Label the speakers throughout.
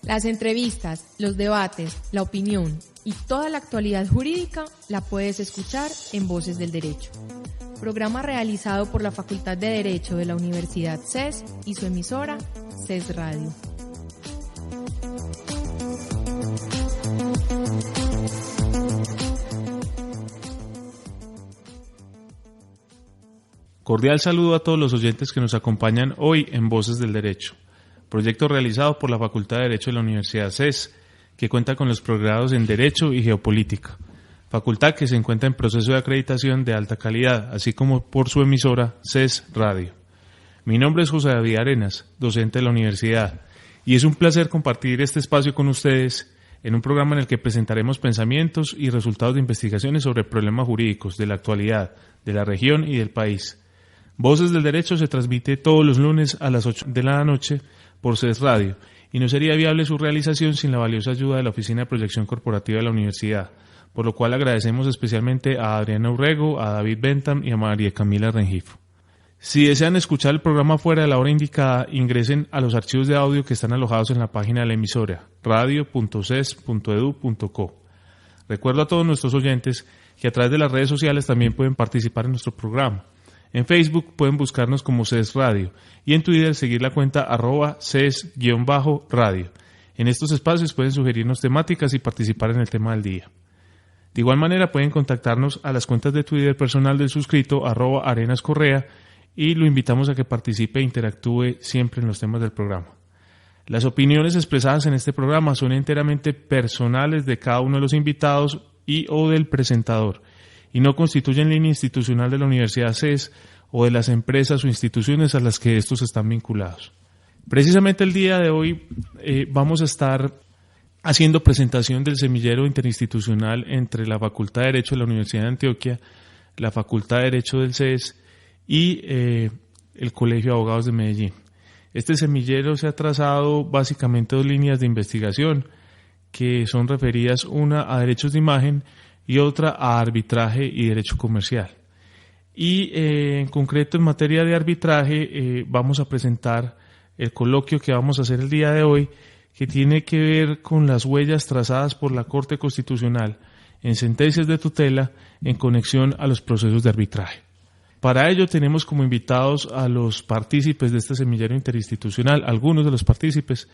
Speaker 1: Las entrevistas, los debates, la opinión y toda la actualidad jurídica la puedes escuchar en Voces del Derecho. Programa realizado por la Facultad de Derecho de la Universidad CES y su emisora, CES Radio.
Speaker 2: Cordial saludo a todos los oyentes que nos acompañan hoy en Voces del Derecho, proyecto realizado por la Facultad de Derecho de la Universidad CES, que cuenta con los posgrados en Derecho y Geopolítica, facultad que se encuentra en proceso de acreditación de alta calidad, así como por su emisora CES Radio. Mi nombre es José David Arenas, docente de la universidad, y es un placer compartir este espacio con ustedes en un programa en el que presentaremos pensamientos y resultados de investigaciones sobre problemas jurídicos de la actualidad, de la región y del país. Voces del Derecho se transmite todos los lunes a las 8 de la noche por CES Radio, y no sería viable su realización sin la valiosa ayuda de la Oficina de Proyección Corporativa de la Universidad, por lo cual agradecemos especialmente a Adriana Urrego, a David Bentham y a María Camila Rengifo. Si desean escuchar el programa fuera de la hora indicada, ingresen a los archivos de audio que están alojados en la página de la emisora, radio.ces.edu.co. Recuerdo a todos nuestros oyentes que a través de las redes sociales también pueden participar en nuestro programa. En Facebook pueden buscarnos como CES Radio y en Twitter seguir la cuenta @CES_radio. En estos espacios pueden sugerirnos temáticas y participar en el tema del día. De igual manera pueden contactarnos a las cuentas de Twitter personal del suscrito @arenascorrea y lo invitamos a que participe e interactúe siempre en los temas del programa. Las opiniones expresadas en este programa son enteramente personales de cada uno de los invitados y o del presentador, y no constituyen línea institucional de la Universidad CES o de las empresas o instituciones a las que estos están vinculados. Precisamente el día de hoy vamos a estar haciendo presentación del semillero interinstitucional entre la Facultad de Derecho de la Universidad de Antioquia, la Facultad de Derecho del CES y el Colegio de Abogados de Medellín. Este semillero se ha trazado básicamente dos líneas de investigación que son referidas, una a derechos de imagen y otra a arbitraje y derecho comercial. Y en concreto en materia de arbitraje vamos a presentar el coloquio que vamos a hacer el día de hoy, que tiene que ver con las huellas trazadas por la Corte Constitucional en sentencias de tutela en conexión a los procesos de arbitraje. Para ello tenemos como invitados a los partícipes de este semillero interinstitucional, algunos de los partícipes,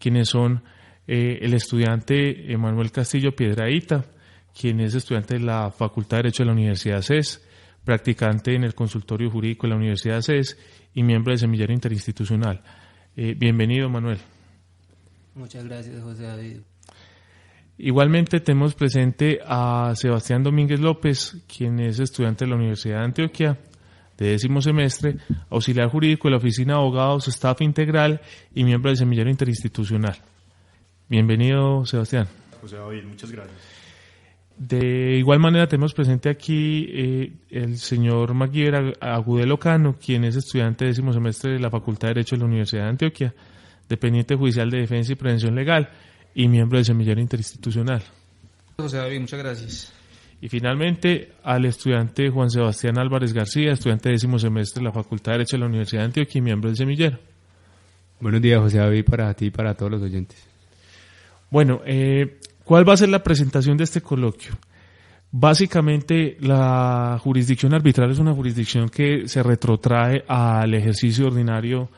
Speaker 2: quienes son el estudiante Emanuel Castillo Piedrahíta, quien es estudiante de la Facultad de Derecho de la Universidad CES, practicante en el consultorio jurídico de la Universidad CES y miembro del semillero interinstitucional. Bienvenido, Manuel.
Speaker 3: Muchas gracias, José David.
Speaker 2: Igualmente tenemos presente a Sebastián Domínguez López, quien es estudiante de la Universidad de Antioquia, de 10º semestre, auxiliar jurídico de la Oficina de Abogados, staff integral y miembro del semillero interinstitucional. Bienvenido, Sebastián.
Speaker 4: José David, muchas gracias.
Speaker 2: De igual manera tenemos presente aquí el señor Maguire Agudelo Cano, quien es estudiante de 10º semestre de la Facultad de Derecho de la Universidad de Antioquia, dependiente judicial de defensa y prevención legal y miembro del semillero interinstitucional.
Speaker 3: José David, muchas gracias.
Speaker 2: Y finalmente al estudiante Juan Sebastián Álvarez García, estudiante de 10º semestre de la Facultad de Derecho de la Universidad de Antioquia y miembro del semillero.
Speaker 5: Buenos días, José David, para ti y para todos los oyentes.
Speaker 2: Bueno, ¿cuál va a ser la presentación de este coloquio? Básicamente, la jurisdicción arbitral es una jurisdicción que se retrotrae al ejercicio ordinario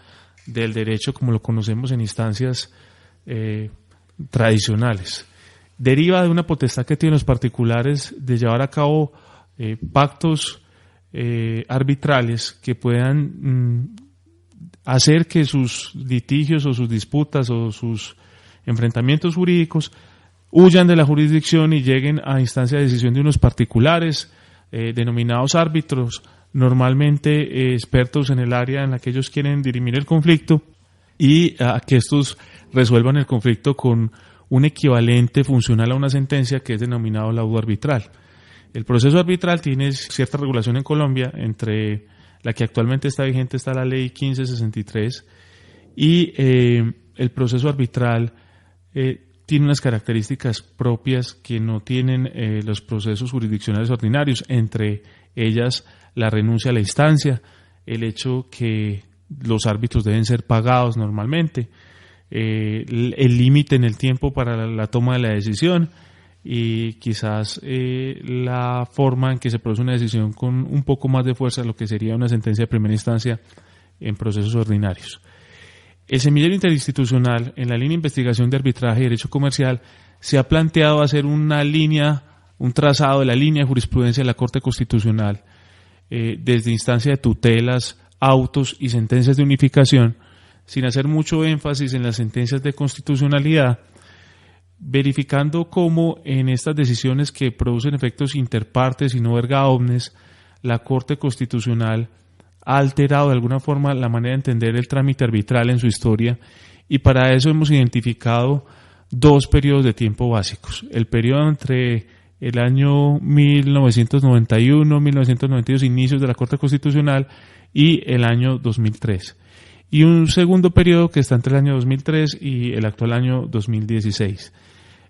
Speaker 2: del derecho como lo conocemos en instancias tradicionales. Deriva de una potestad que tienen los particulares de llevar a cabo pactos arbitrales que puedan hacer que sus litigios o sus disputas o sus enfrentamientos jurídicos huyan de la jurisdicción y lleguen a instancia de decisión de unos particulares denominados árbitros, normalmente expertos en el área en la que ellos quieren dirimir el conflicto, y a que estos resuelvan el conflicto con un equivalente funcional a una sentencia que es denominado laudo arbitral. El proceso arbitral tiene cierta regulación en Colombia, entre la que actualmente está vigente está la ley 1563, y el proceso arbitral tiene unas características propias que no tienen los procesos jurisdiccionales ordinarios, entre ellas la renuncia a la instancia, el hecho que los árbitros deben ser pagados normalmente, el límite en el tiempo para la toma de la decisión y quizás la forma en que se produce una decisión con un poco más de fuerza, lo que sería una sentencia de primera instancia en procesos ordinarios. El semillero interinstitucional en la línea de investigación de arbitraje y derecho comercial se ha planteado hacer una línea, un trazado de la línea de jurisprudencia de la Corte Constitucional desde instancia de tutelas, autos y sentencias de unificación, sin hacer mucho énfasis en las sentencias de constitucionalidad, verificando cómo en estas decisiones que producen efectos interpartes y no erga omnes, la Corte Constitucional ha alterado de alguna forma la manera de entender el trámite arbitral en su historia, y para eso hemos identificado dos periodos de tiempo básicos: el periodo entre el año 1991, 1992, inicios de la Corte Constitucional, y el año 2003. Y un segundo periodo que está entre el año 2003 y el actual año 2016.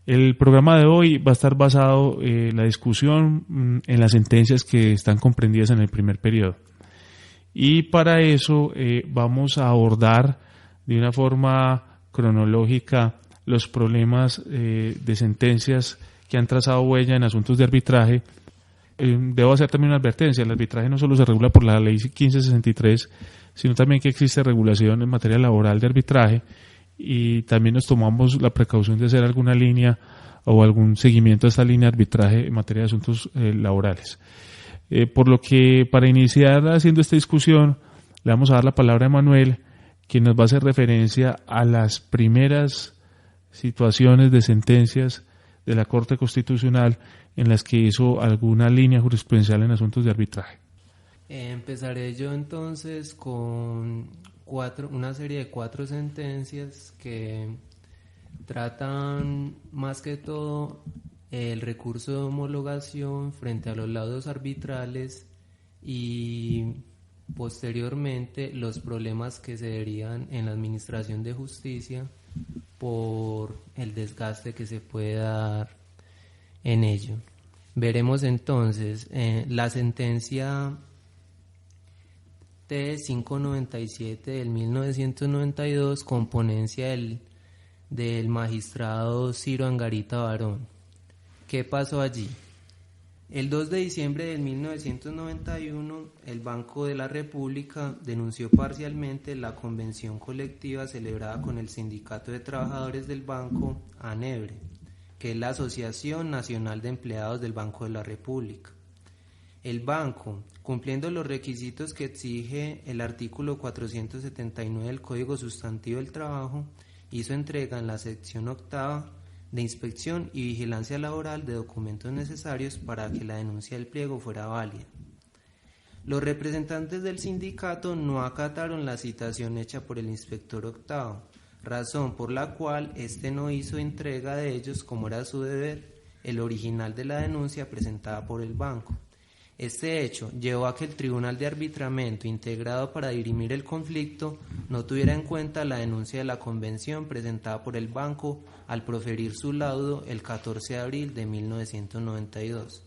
Speaker 2: El programa de hoy va a estar basado la discusión en las sentencias que están comprendidas en el primer periodo. Y para eso vamos a abordar de una forma cronológica los problemas de sentencias que han trazado huella en asuntos de arbitraje. Debo hacer también una advertencia: el arbitraje no solo se regula por la ley 1563, sino también que existe regulación en materia laboral de arbitraje, y también nos tomamos la precaución de hacer alguna línea o algún seguimiento a esta línea de arbitraje en materia de asuntos laborales. Por lo que, para iniciar haciendo esta discusión, le vamos a dar la palabra a Manuel, quien nos va a hacer referencia a las primeras situaciones de sentencias de la Corte Constitucional en las que hizo alguna línea jurisprudencial en asuntos de arbitraje.
Speaker 3: Empezaré yo entonces con una serie de 4 sentencias que tratan más que todo el recurso de homologación frente a los laudos arbitrales y posteriormente los problemas que se derivan en la administración de justicia por el desgaste que se puede dar en ello. Veremos entonces la sentencia T597 del 1992, con ponencia del magistrado Ciro Angarita Barón. ¿Qué pasó allí? El 2 de diciembre de 1991, el Banco de la República denunció parcialmente la convención colectiva celebrada con el Sindicato de Trabajadores del Banco, ANEBRE, que es la Asociación Nacional de Empleados del Banco de la República. El banco, cumpliendo los requisitos que exige el artículo 479 del Código Sustantivo del Trabajo, hizo entrega en la sección 8ª de Inspección y Vigilancia Laboral de documentos necesarios para que la denuncia del pliego fuera válida. Los representantes del sindicato no acataron la citación hecha por el inspector 8º, razón por la cual éste no hizo entrega de ellos, como era su deber, el original de la denuncia presentada por el banco. Este hecho llevó a que el Tribunal de Arbitramiento, integrado para dirimir el conflicto, no tuviera en cuenta la denuncia de la convención presentada por el banco al proferir su laudo el 14 de abril de 1992,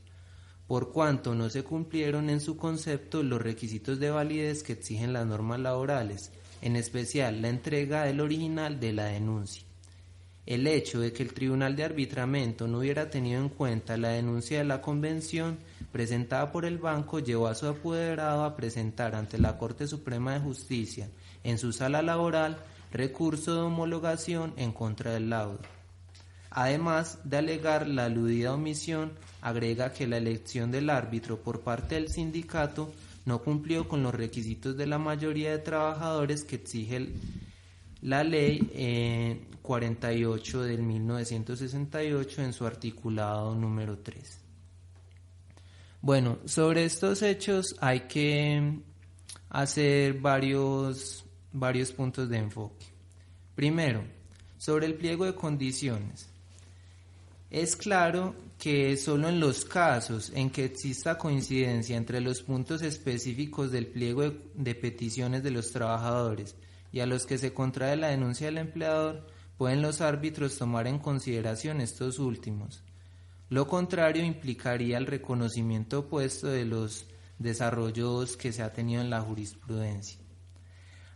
Speaker 3: por cuanto no se cumplieron en su concepto los requisitos de validez que exigen las normas laborales, en especial la entrega del original de la denuncia. El hecho de que el Tribunal de Arbitramiento no hubiera tenido en cuenta la denuncia de la convención presentada por el banco llevó a su apoderado a presentar ante la Corte Suprema de Justicia, en su sala laboral, recurso de homologación en contra del laudo. Además de alegar la aludida omisión, agrega que la elección del árbitro por parte del sindicato no cumplió con los requisitos de la mayoría de trabajadores que exige la ley 48 del 1968 en su articulado número 3. Bueno, sobre estos hechos hay que hacer varios puntos de enfoque. Primero, sobre el pliego de condiciones. Es claro que solo en los casos en que exista coincidencia entre los puntos específicos del pliego de peticiones de los trabajadores y a los que se contrae la denuncia del empleador, pueden los árbitros tomar en consideración estos últimos. Lo contrario implicaría el reconocimiento opuesto de los desarrollos que se ha tenido en la jurisprudencia.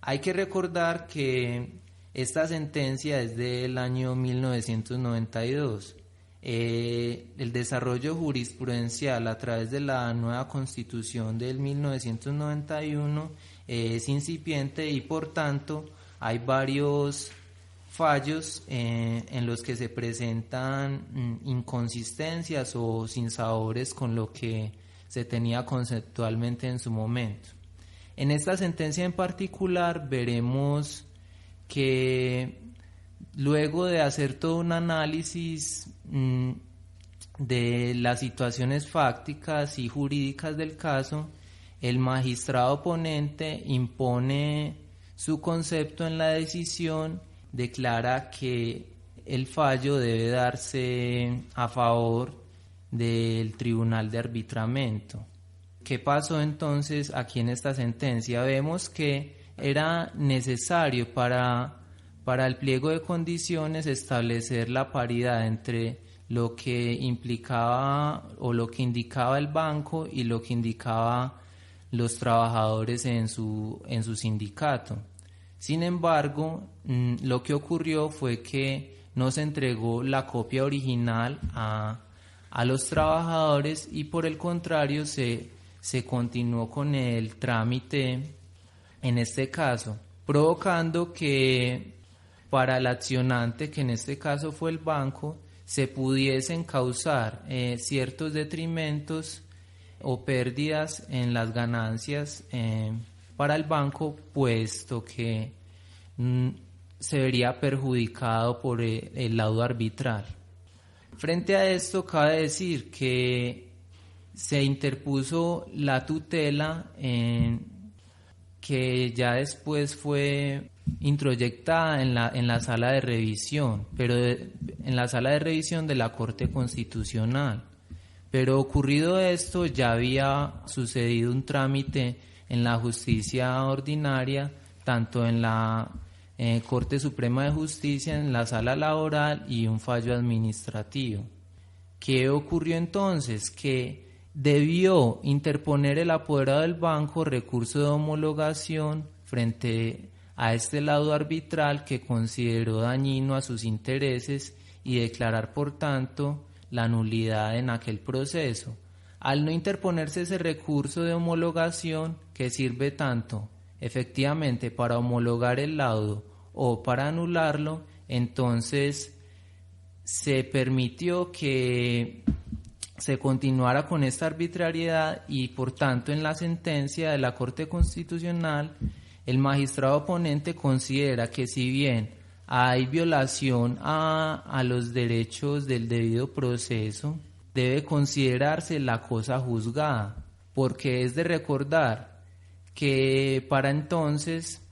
Speaker 3: Hay que recordar que Esta sentencia es del año 1992. El desarrollo jurisprudencial a través de la nueva Constitución del 1991 es incipiente y por tanto hay varios fallos en los que se presentan inconsistencias o sinsabores con lo que se tenía conceptualmente en su momento. En esta sentencia en particular veremos que luego de hacer todo un análisis de las situaciones fácticas y jurídicas del caso, el magistrado ponente impone su concepto en la decisión, declara que el fallo debe darse a favor del Tribunal de Arbitramiento. ¿Qué pasó entonces aquí en esta sentencia? Vemos que era necesario para el pliego de condiciones establecer la paridad entre lo que implicaba o lo que indicaba el banco y lo que indicaba los trabajadores en su sindicato. Sin embargo, lo que ocurrió fue que no se entregó la copia original a los trabajadores y por el contrario se continuó con el trámite en este caso, provocando que para el accionante, que en este caso fue el banco, se pudiesen causar ciertos detrimentos o pérdidas en las ganancias para el banco, puesto que se vería perjudicado por el laudo arbitral. Frente a esto, cabe decir que se interpuso la tutela que ya después fue introyectada en la sala de revisión, pero en la sala de revisión de la Corte Constitucional. Pero ocurrido esto, ya había sucedido un trámite en la justicia ordinaria, tanto en la Corte Suprema de Justicia, en la sala laboral y un fallo administrativo. ¿Qué ocurrió entonces? Que debió interponer el apoderado del banco recurso de homologación frente a este laudo arbitral que consideró dañino a sus intereses y declarar, por tanto, la nulidad en aquel proceso. Al no interponerse ese recurso de homologación, que sirve tanto efectivamente para homologar el laudo o para anularlo, entonces se permitió que se continuara con esta arbitrariedad y por tanto en la sentencia de la Corte Constitucional el magistrado ponente considera que si bien hay violación a los derechos del debido proceso, debe considerarse la cosa juzgada, porque es de recordar que para entonces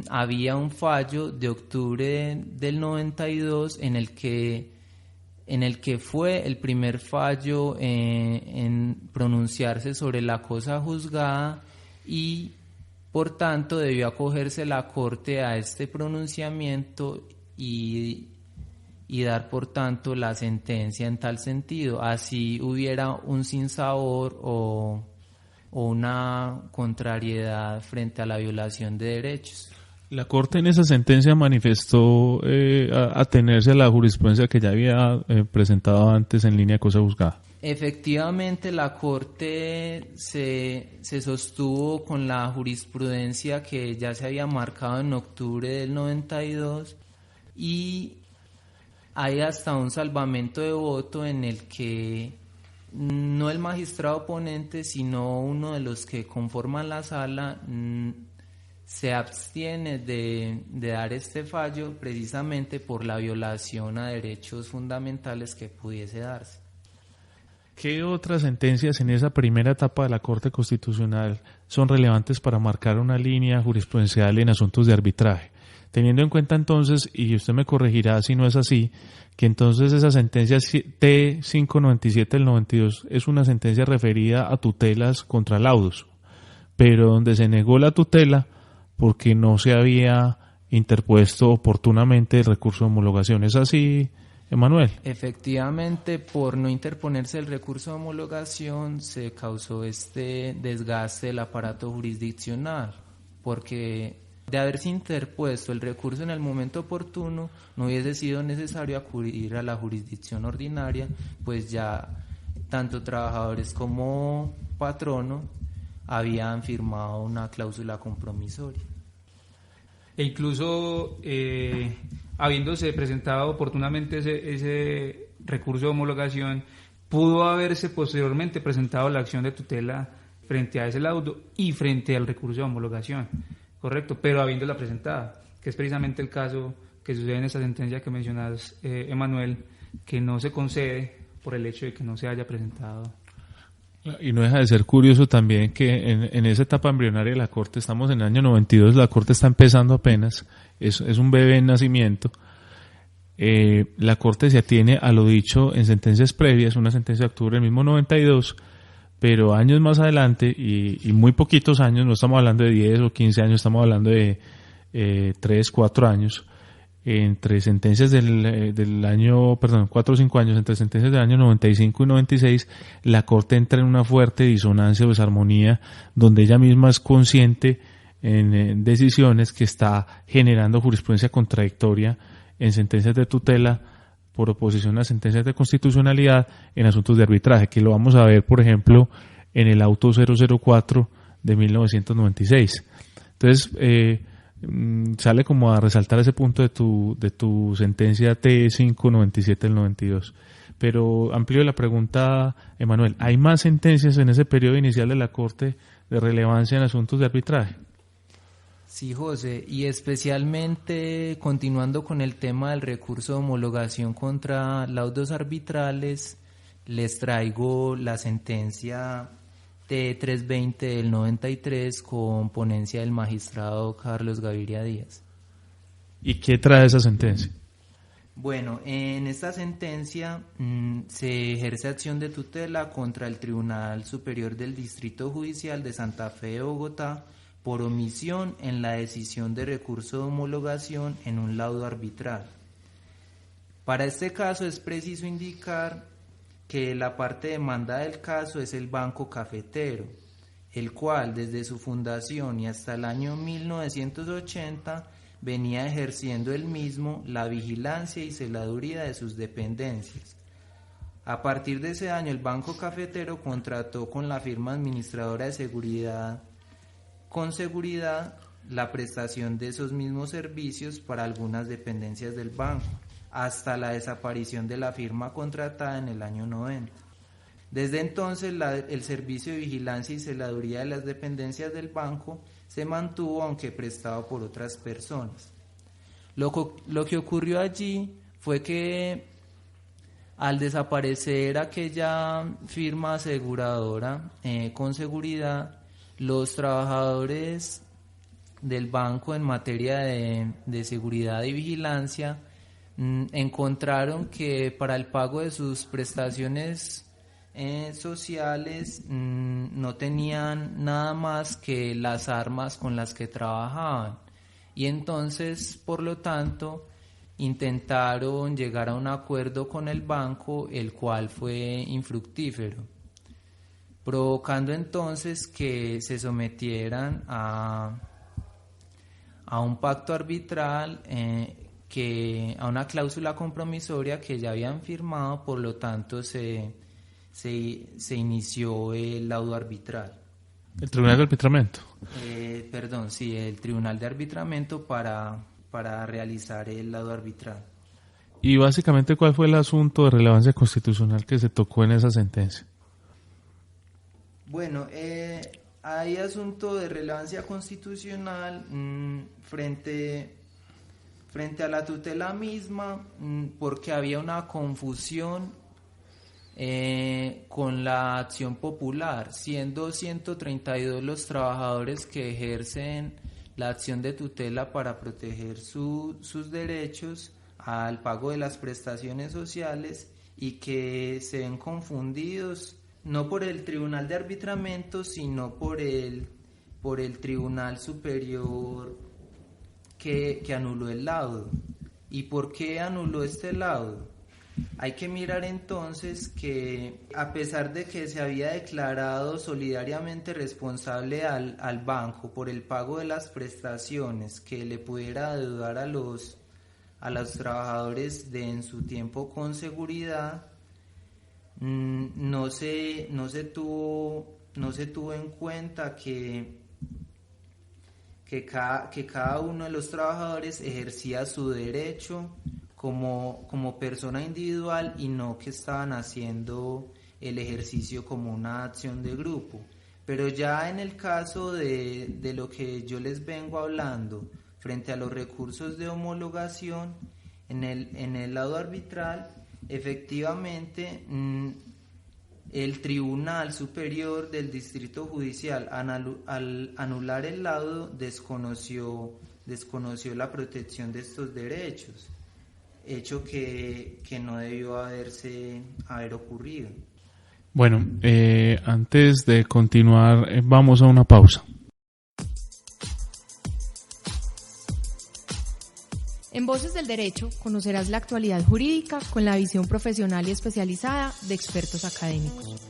Speaker 3: había un fallo de octubre del 92 en el que fue el primer fallo en pronunciarse sobre la cosa juzgada y por tanto debió acogerse la Corte a este pronunciamiento y dar por tanto la sentencia en tal sentido, así hubiera un sinsabor o una contrariedad frente a la violación de derechos.
Speaker 2: La Corte en esa sentencia manifestó atenerse a la jurisprudencia que ya había presentado antes en línea de cosa juzgada.
Speaker 3: Efectivamente, la Corte se sostuvo con la jurisprudencia que ya se había marcado en octubre del 92 y hay hasta un salvamento de voto en el que no el magistrado ponente, sino uno de los que conforman la sala se abstiene de dar este fallo precisamente por la violación a derechos fundamentales que pudiese darse.
Speaker 2: ¿Qué otras sentencias en esa primera etapa de la Corte Constitucional son relevantes para marcar una línea jurisprudencial en asuntos de arbitraje? Teniendo en cuenta entonces, y usted me corregirá si no es así, que entonces esa sentencia T597 del 92 es una sentencia referida a tutelas contra laudos, pero donde se negó la tutela porque no se había interpuesto oportunamente el recurso de homologación. ¿Es así, Emanuel?
Speaker 3: Efectivamente, por no interponerse el recurso de homologación se causó este desgaste del aparato jurisdiccional, porque De haberse interpuesto el recurso en el momento oportuno, no hubiese sido necesario acudir a la jurisdicción ordinaria, pues ya tanto trabajadores como patrono habían firmado una cláusula compromisoria.
Speaker 4: E incluso habiéndose presentado oportunamente ese recurso de homologación, pudo haberse posteriormente presentado la acción de tutela frente a ese laudo y frente al recurso de homologación, correcto, pero habiéndola presentada, que es precisamente el caso que sucede en esa sentencia que mencionas, Emanuel, que no se concede por el hecho de que no se haya presentado.
Speaker 2: Y no deja de ser curioso también que en esa etapa embrionaria de la Corte, estamos en el año 92, la Corte está empezando apenas, es un bebé en nacimiento. La Corte se atiene a lo dicho en sentencias previas, una sentencia de octubre del mismo 92, pero años más adelante, y muy poquitos años, no estamos hablando de 10 o 15 años, estamos hablando de 3, 4 años, entre sentencias del año, 4 o 5 años, entre sentencias del año 95 y 96, la Corte entra en una fuerte disonancia o desarmonía, donde ella misma es consciente en decisiones que está generando jurisprudencia contradictoria en sentencias de tutela por oposición a sentencias de constitucionalidad en asuntos de arbitraje, que lo vamos a ver, por ejemplo, en el auto 004 de 1996. Entonces, sale como a resaltar ese punto de tu sentencia T597 del 92. Pero amplío la pregunta, Emanuel, ¿hay más sentencias en ese periodo inicial de la Corte de relevancia en asuntos de arbitraje?
Speaker 3: Sí, José, y especialmente continuando con el tema del recurso de homologación contra laudos arbitrales, les traigo la sentencia T320 del 93 con ponencia del magistrado Carlos Gaviria Díaz.
Speaker 2: ¿Y qué trae esa sentencia?
Speaker 3: Bueno, en esta sentencia se ejerce acción de tutela contra el Tribunal Superior del Distrito Judicial de Santa Fe de Bogotá por omisión en la decisión de recurso de homologación en un laudo arbitral. Para este caso es preciso indicar que la parte demandada del caso es el Banco Cafetero, el cual desde su fundación y hasta el año 1980 venía ejerciendo el mismo la vigilancia y celaduría de sus dependencias. A partir de ese año el Banco Cafetero contrató con la firma administradora de seguridad con seguridad la prestación de esos mismos servicios para algunas dependencias del banco, hasta la desaparición de la firma contratada en el año 90. Desde entonces el servicio de vigilancia y celaduría de las dependencias del banco se mantuvo, aunque prestado por otras personas. Lo que ocurrió allí fue que al desaparecer aquella firma aseguradora con seguridad, los trabajadores del banco en materia de seguridad y vigilancia encontraron que para el pago de sus prestaciones sociales no tenían nada más que las armas con las que trabajaban, y entonces, por lo tanto, intentaron llegar a un acuerdo con el banco, el cual fue infructífero, provocando entonces que se sometieran a un pacto arbitral, a una cláusula compromisoria que ya habían firmado. Por lo tanto se inició el laudo arbitral.
Speaker 2: ¿El Tribunal de Arbitramiento?
Speaker 3: El Tribunal de Arbitramiento para realizar el laudo arbitral.
Speaker 2: Y básicamente, ¿cuál fue el asunto de relevancia constitucional que se tocó en esa sentencia?
Speaker 3: Bueno, hay asunto de relevancia constitucional frente a la tutela misma, porque había una confusión con la acción popular, siendo 132 los trabajadores que ejercen la acción de tutela para proteger sus derechos al pago de las prestaciones sociales, y que se ven confundidos no por el Tribunal de Arbitramiento, sino por el Tribunal Superior que anuló el laudo. ¿Y por qué anuló este laudo? Hay que mirar entonces que a pesar de que se había declarado solidariamente responsable al banco por el pago de las prestaciones que le pudiera deudar a los trabajadores en su tiempo con seguridad, no se tuvo en cuenta que cada uno de los trabajadores ejercía su derecho como persona individual y no que estaban haciendo el ejercicio como una acción de grupo. Pero ya en el caso de lo que yo les vengo hablando, frente a los recursos de homologación, en el lado arbitral, efectivamente, el Tribunal Superior del Distrito Judicial, al anular el laudo, desconoció la protección de estos derechos, hecho que no debió haber ocurrido.
Speaker 2: Bueno, antes de continuar, vamos a una pausa.
Speaker 1: En Voces del Derecho conocerás la actualidad jurídica con la visión profesional y especializada de expertos académicos.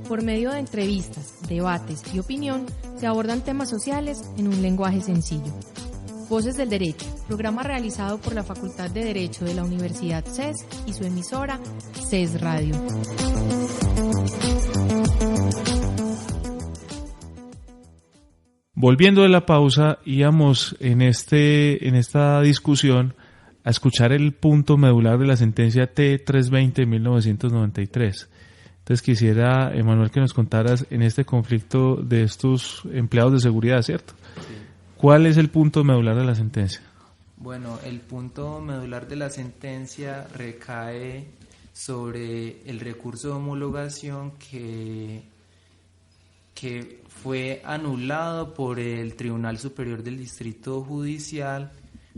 Speaker 1: Por medio de entrevistas, debates y opinión, se abordan temas sociales en un lenguaje sencillo. Voces del Derecho, programa realizado por la Facultad de Derecho de la Universidad CES y su emisora CES Radio.
Speaker 2: Volviendo de la pausa, íbamos en esta discusión a escuchar el punto medular de la sentencia T320 de 1993. Entonces quisiera, Emanuel, que nos contaras en este conflicto de estos empleados de seguridad, ¿cierto?
Speaker 3: Sí.
Speaker 2: ¿Cuál es el punto medular de la sentencia?
Speaker 3: Bueno, el punto medular de la sentencia recae sobre el recurso de homologación que fue anulado por el Tribunal Superior del Distrito Judicial,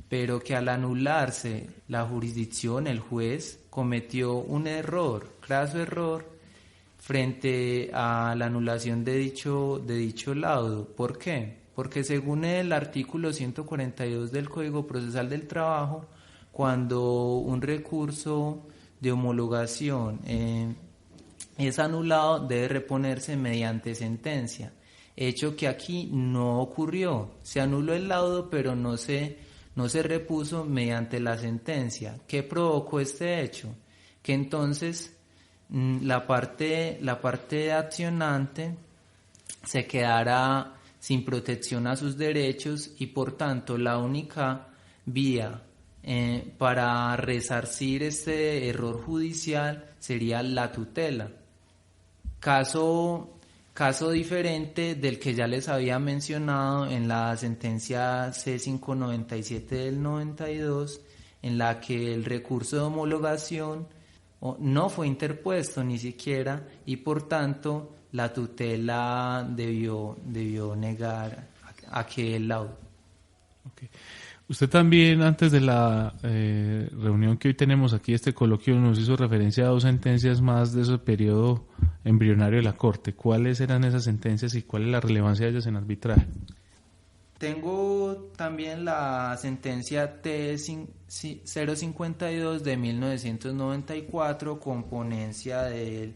Speaker 3: pero que al anularse la jurisdicción, el juez cometió un error, craso error, frente a la anulación de dicho laudo. ¿Por qué? Porque según el artículo 142 del Código Procesal del Trabajo, cuando un recurso de homologación es anulado, debe reponerse mediante sentencia, hecho que aquí no ocurrió. Se anuló el laudo, pero no se repuso mediante la sentencia. ¿Qué provocó este hecho? Que entonces la parte accionante se quedara sin protección a sus derechos y por tanto la única vía para resarcir este error judicial sería la tutela. Caso diferente del que ya les había mencionado en la sentencia C597 del 92, en la que el recurso de homologación no fue interpuesto ni siquiera y por tanto la tutela debió negar aquel laudo.
Speaker 2: Okay. Usted también, antes de la reunión que hoy tenemos aquí, este coloquio, nos hizo referencia a dos sentencias más de ese periodo embrionario de la Corte. ¿Cuáles eran esas sentencias y cuál es la relevancia de ellas en arbitraje?
Speaker 3: Tengo también la sentencia T052 de 1994 con ponencia del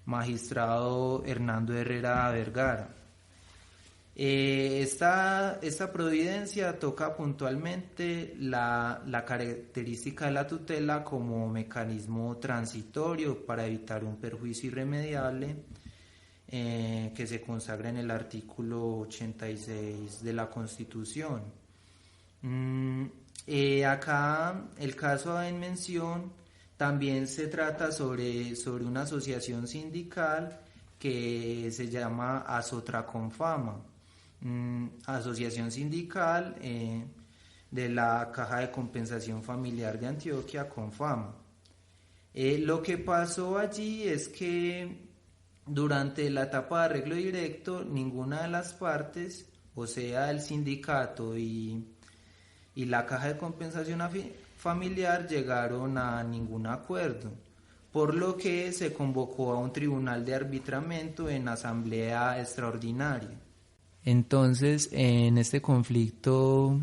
Speaker 3: magistrado Hernando Herrera Vergara. Esta providencia toca puntualmente la característica de la tutela como mecanismo transitorio para evitar un perjuicio irremediable que se consagra en el artículo 86 de la Constitución. Acá el caso en mención también se trata sobre una asociación sindical que se llama Asotraconfama, asociación sindical de la Caja de Compensación Familiar de Antioquia, Confama. Lo que pasó allí es que durante la etapa de arreglo directo ninguna de las partes, o sea el sindicato y la Caja de Compensación Familiar, llegaron a ningún acuerdo, por lo que se convocó a un tribunal de arbitramiento en asamblea extraordinaria. Entonces, en este conflicto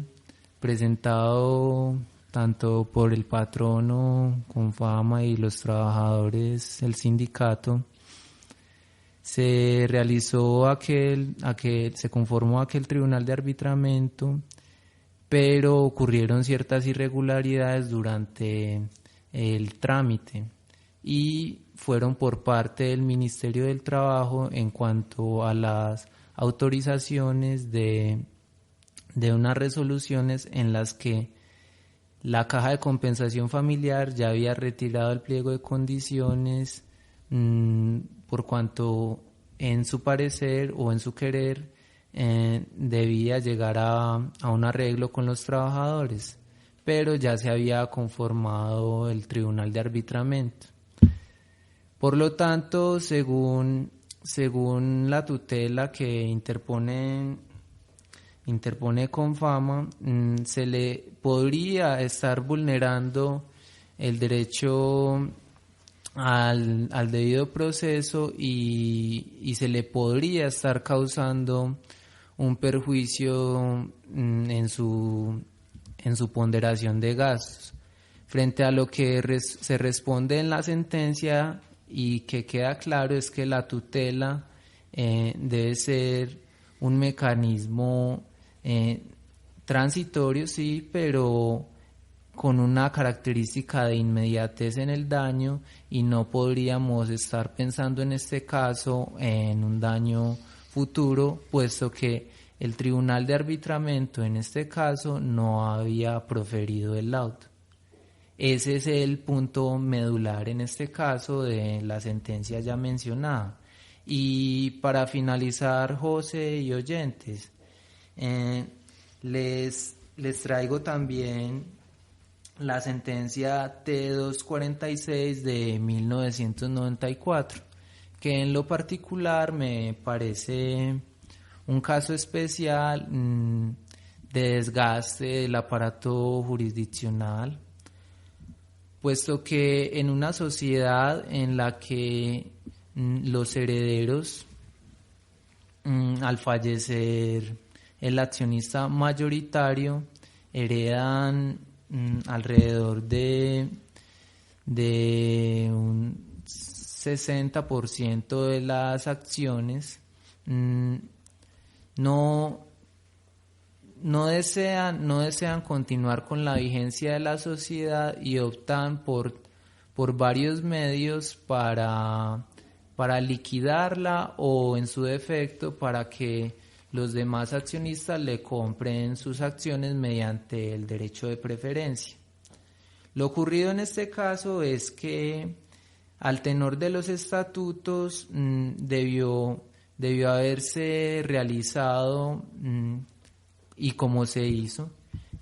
Speaker 3: presentado tanto por el patrono Confama y los trabajadores, el sindicato, se conformó aquel tribunal de arbitramiento, pero ocurrieron ciertas irregularidades durante el trámite y fueron por parte del Ministerio del Trabajo en cuanto a las autorizaciones de unas resoluciones en las que la Caja de Compensación Familiar ya había retirado el pliego de condiciones por cuanto en su parecer o en su querer debía llegar a un arreglo con los trabajadores, pero ya se había conformado el Tribunal de Arbitramiento. Por lo tanto, según la tutela que interpone Confama, se le podría estar vulnerando el derecho al debido proceso y se le podría estar causando un perjuicio en su ponderación de gastos. Frente a lo que se responde en la sentencia y que queda claro es que la tutela debe ser un mecanismo transitorio, sí, pero con una característica de inmediatez en el daño, y no podríamos estar pensando en este caso en un daño futuro, puesto que el Tribunal de Arbitramiento en este caso no había proferido el laudo. Ese es el punto medular en este caso de la sentencia ya mencionada. Y para finalizar, José y oyentes, les traigo también la sentencia T246 de 1994, que en lo particular me parece un caso especial de desgaste del aparato jurisdiccional, puesto que en una sociedad en la que los herederos, al fallecer el accionista mayoritario, heredan alrededor de un 60% de las acciones, no desean continuar con la vigencia de la sociedad y optan por varios medios para liquidarla, o en su defecto para que los demás accionistas le compren sus acciones mediante el derecho de preferencia. Lo ocurrido en este caso es que al tenor de los estatutos debió haberse realizado, y como se hizo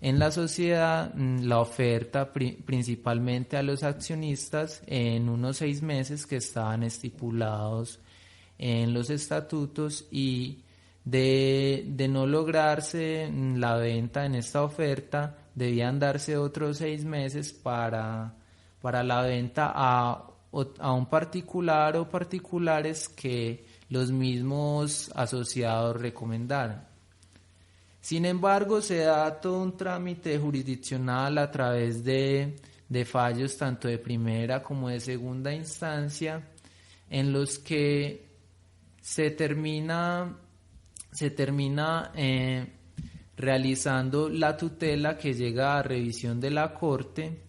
Speaker 3: en la sociedad, la oferta principalmente a los accionistas en unos 6 meses que estaban estipulados en los estatutos, y de no lograrse la venta en esta oferta, debían darse otros 6 meses para la venta a un particular o particulares que los mismos asociados recomendaran. Sin embargo, se da todo un trámite jurisdiccional a través de fallos tanto de primera como de segunda instancia, en los que se termina realizando la tutela, que llega a revisión de la Corte,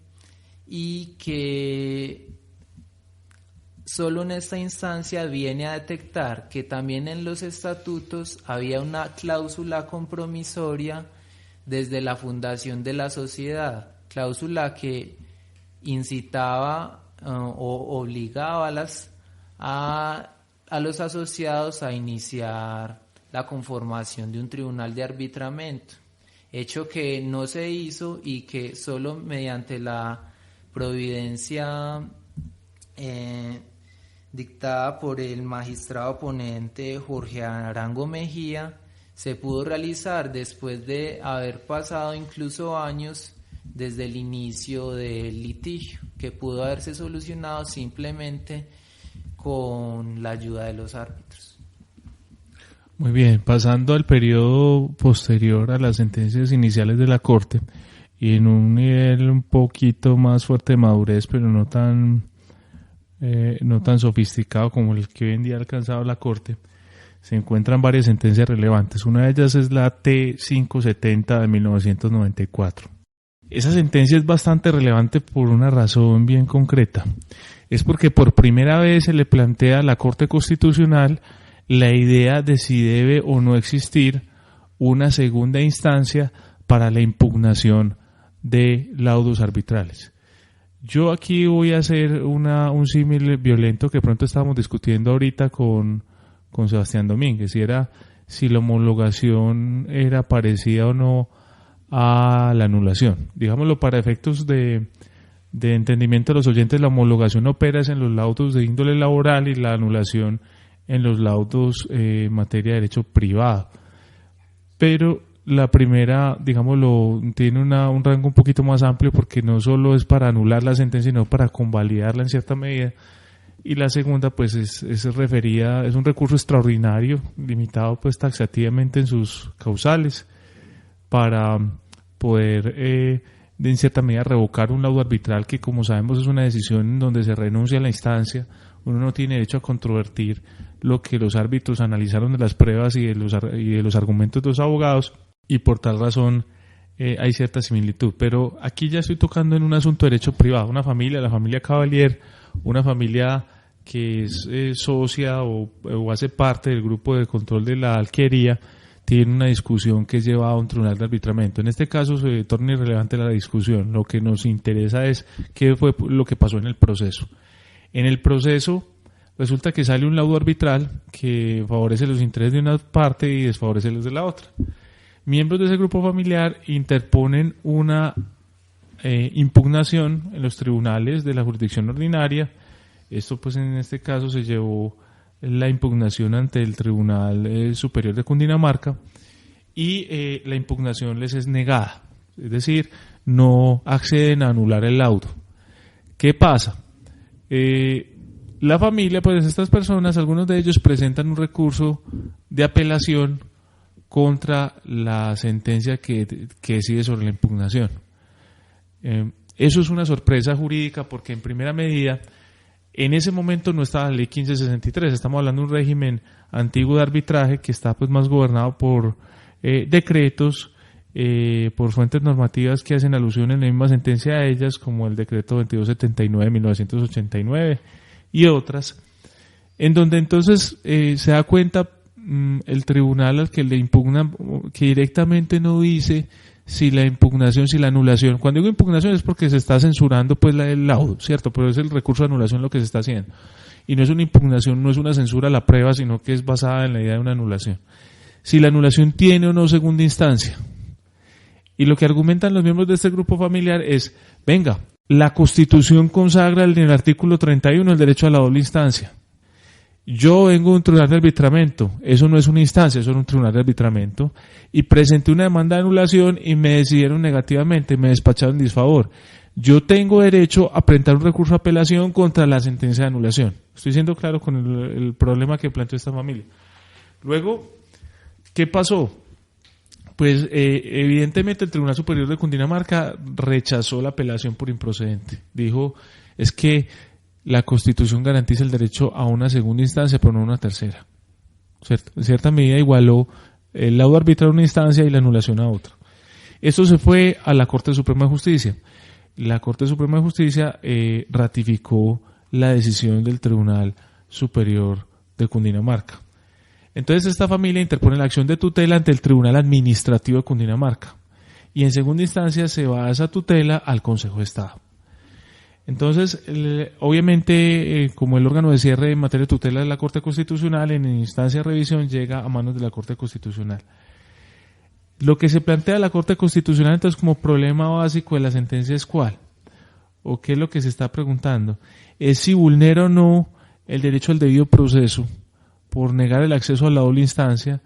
Speaker 3: y que solo en esta instancia viene a detectar que también en los estatutos había una cláusula compromisoria desde la fundación de la sociedad, cláusula que incitaba o obligaba a los asociados a iniciar la conformación de un tribunal de arbitramiento, hecho que no se hizo y que solo mediante la providencia dictada por el magistrado ponente Jorge Arango Mejía se pudo realizar después de haber pasado incluso años desde el inicio del litigio, que pudo haberse solucionado simplemente con la ayuda de los árbitros.
Speaker 2: Muy bien, pasando al periodo posterior a las sentencias iniciales de la Corte y en un nivel poquito más fuerte de madurez, pero no tan sofisticado como el que hoy en día ha alcanzado la Corte, se encuentran varias sentencias relevantes. Una de ellas es la T570 de 1994. Esa sentencia es bastante relevante por una razón bien concreta. Es porque por primera vez se le plantea a la Corte Constitucional la idea de si debe o no existir una segunda instancia para la impugnación de laudos arbitrales. Yo aquí voy a hacer un símil violento que pronto estábamos discutiendo ahorita con Sebastián Domínguez, y era si la homologación era parecida o no a la anulación. Digámoslo, para efectos de entendimiento de los oyentes, la homologación opera en los laudos de índole laboral y la anulación en los laudos en materia de derecho privado. Pero la primera, digámoslo, tiene un rango un poquito más amplio porque no solo es para anular la sentencia, sino para convalidarla en cierta medida. Y la segunda, pues, es referida, es un recurso extraordinario, limitado pues taxativamente en sus causales, para poder en cierta medida revocar un laudo arbitral que, como sabemos, es una decisión en donde se renuncia a la instancia. Uno no tiene derecho a controvertir lo que los árbitros analizaron de las pruebas y de los argumentos de los abogados, y por tal razón hay cierta similitud. Pero aquí ya estoy tocando en un asunto de derecho privado, una familia, la familia Cavalier, una familia que es socia o hace parte del grupo de control de la alquería, tiene una discusión que es llevada a un tribunal de arbitramiento. En este caso se torna irrelevante la discusión. Lo que nos interesa es qué fue lo que pasó en el proceso. En el proceso resulta que sale un laudo arbitral que favorece los intereses de una parte y desfavorece los de la otra. Miembros de ese grupo familiar interponen una impugnación en los tribunales de la jurisdicción ordinaria. Esto, pues, en este caso se llevó la impugnación ante el Tribunal Superior de Cundinamarca, y la impugnación les es negada, es decir, no acceden a anular el laudo. ¿Qué pasa? La familia, pues estas personas, algunos de ellos presentan un recurso de apelación contra la sentencia que decide sobre la impugnación. Eso es una sorpresa jurídica porque, en primera medida, en ese momento no estaba la ley 1563, estamos hablando de un régimen antiguo de arbitraje que está pues más gobernado por decretos, por fuentes normativas que hacen alusión en la misma sentencia a ellas, como el decreto 2279 de 1989 y otras, en donde entonces se da cuenta el tribunal al que le impugnan que directamente no dice si la impugnación, si la anulación. Cuando digo impugnación es porque se está censurando pues el laudo, ¿cierto? Pero es el recurso de anulación lo que se está haciendo. Y no es una impugnación, no es una censura a la prueba, sino que es basada en la idea de una anulación. Si la anulación tiene o no segunda instancia. Y lo que argumentan los miembros de este grupo familiar es, venga, la Constitución consagra en el artículo 31 el derecho a la doble instancia. Yo vengo de un tribunal de arbitramiento, eso no es una instancia, eso es un tribunal de arbitramiento, y presenté una demanda de anulación y me decidieron negativamente, me despacharon en disfavor. Yo tengo derecho a presentar un recurso de apelación contra la sentencia de anulación. Estoy siendo claro con el problema que planteó esta familia. Luego, ¿qué pasó? Pues evidentemente el Tribunal Superior de Cundinamarca rechazó la apelación por improcedente. Dijo, es que la Constitución garantiza el derecho a una segunda instancia, pero no a una tercera. ¿Cierto? En cierta medida igualó el laudo arbitral a una instancia y la anulación a otra. Esto se fue a la Corte Suprema de Justicia. La Corte Suprema de Justicia ratificó la decisión del Tribunal Superior de Cundinamarca. Entonces esta familia interpone la acción de tutela ante el Tribunal Administrativo de Cundinamarca. Y en segunda instancia se va a esa tutela al Consejo de Estado. Entonces, obviamente, como el órgano de cierre en materia de tutela de la Corte Constitucional, en instancia de revisión llega a manos de la Corte Constitucional. Lo que se plantea a la Corte Constitucional entonces como problema básico de la sentencia es ¿cuál? ¿O qué es lo que se está preguntando? Es si vulnera o no el derecho al debido proceso por negar el acceso a la doble instancia,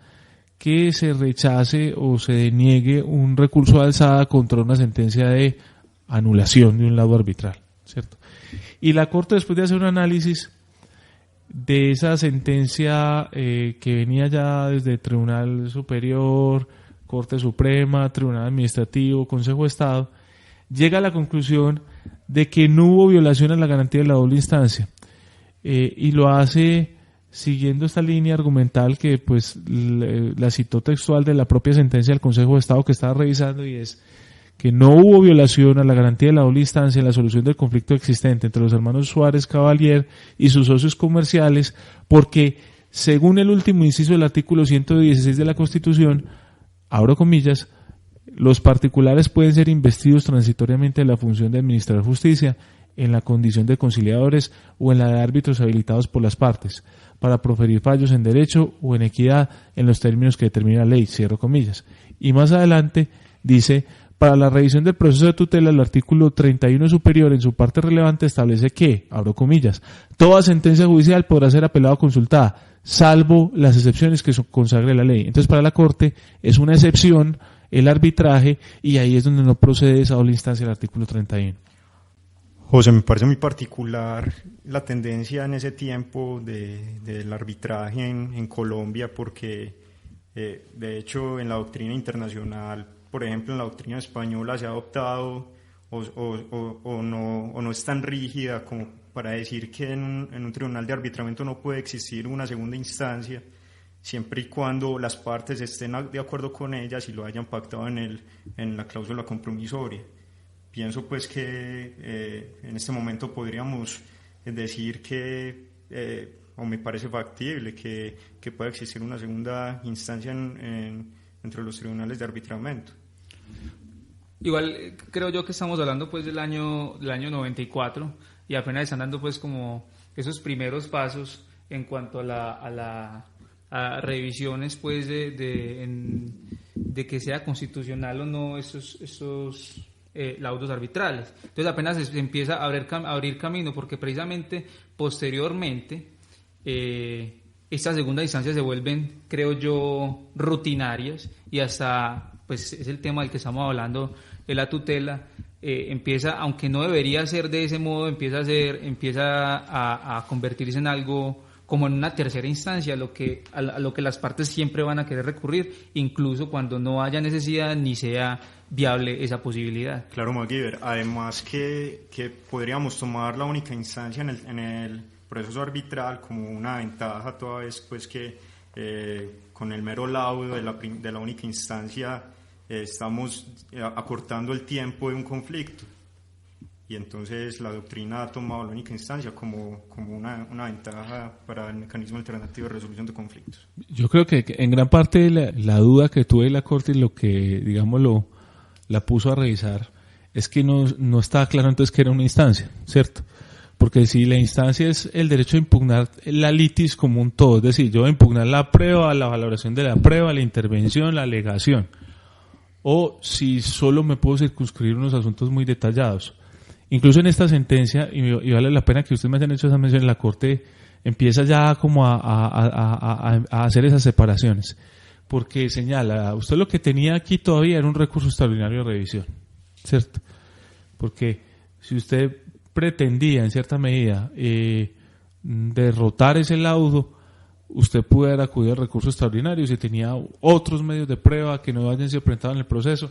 Speaker 2: que se rechace o se deniegue un recurso de alzada contra una sentencia de anulación de un laudo arbitral, ¿cierto? Y la Corte, después de hacer un análisis de esa sentencia que venía ya desde Tribunal Superior, Corte Suprema, Tribunal Administrativo, Consejo de Estado, llega a la conclusión de que no hubo violación a la garantía de la doble instancia, y lo hace siguiendo esta línea argumental que pues la citó textual de la propia sentencia del Consejo de Estado que estaba revisando, y es que no hubo violación a la garantía de la doble instancia en la solución del conflicto existente entre los hermanos Suárez Cavalier y sus socios comerciales, porque según el último inciso del artículo 116 de la Constitución, abro comillas, los particulares pueden ser investidos transitoriamente de la función de administrar justicia en la condición de conciliadores o en la de árbitros habilitados por las partes para proferir fallos en derecho o en equidad en los términos que determina la ley, cierro comillas. Y más adelante dice: para la revisión del proceso de tutela, el artículo 31 superior en su parte relevante establece que, abro comillas, toda sentencia judicial podrá ser apelada o consultada, salvo las excepciones que consagre la ley. Entonces, para la Corte es una excepción el arbitraje, y ahí es donde no procede esa doble instancia del artículo 31.
Speaker 6: José, me parece muy particular la tendencia en ese tiempo del arbitraje en Colombia, porque de hecho en la doctrina internacional, por ejemplo en la doctrina española, se ha adoptado o no es tan rígida como para decir que en un tribunal de arbitramiento no puede existir una segunda instancia, siempre y cuando las partes estén de acuerdo con ellas y lo hayan pactado en la cláusula compromisoria. Pienso pues que en este momento podríamos decir que, o me parece factible, que pueda existir una segunda instancia entre los tribunales de arbitramiento.
Speaker 4: Igual creo yo que estamos hablando pues del año 94 y apenas están dando pues como esos primeros pasos en cuanto a revisiones pues de que sea constitucional o no esos laudos arbitrales. Entonces apenas se empieza a abrir camino, porque precisamente posteriormente estas segundas instancias se vuelven, creo yo, rutinarias, y hasta pues es el tema del que estamos hablando, de la tutela, empieza, aunque no debería ser de ese modo, empieza a convertirse en algo como en una tercera instancia, a lo que las partes siempre van a querer recurrir, incluso cuando no haya necesidad ni sea viable esa posibilidad.
Speaker 6: Claro, MacGyver, además que podríamos tomar la única instancia en el proceso arbitral como una ventaja, toda vez pues que con el mero laudo de la única instancia estamos acortando el tiempo de un conflicto. Y entonces la doctrina ha tomado la única instancia como una ventaja para el mecanismo alternativo de resolución de conflictos.
Speaker 2: Yo creo que en gran parte la duda que tuve la Corte y lo que, digamos, la puso a revisar es que no estaba claro entonces que era una instancia, ¿cierto? Porque si la instancia es el derecho a impugnar la litis como un todo, es decir, yo voy a impugnar la prueba, la valoración de la prueba, la intervención, la alegación, o si solo me puedo circunscribir unos asuntos muy detallados. Incluso en esta sentencia, y vale la pena que ustedes me hayan hecho esa mención, la Corte empieza ya como a hacer esas separaciones, porque señala, usted lo que tenía aquí todavía era un recurso extraordinario de revisión, ¿cierto? Porque si usted pretendía en cierta medida derrotar ese laudo, usted pudo haber acudido al recurso extraordinario si tenía otros medios de prueba que no hayan sido presentados en el proceso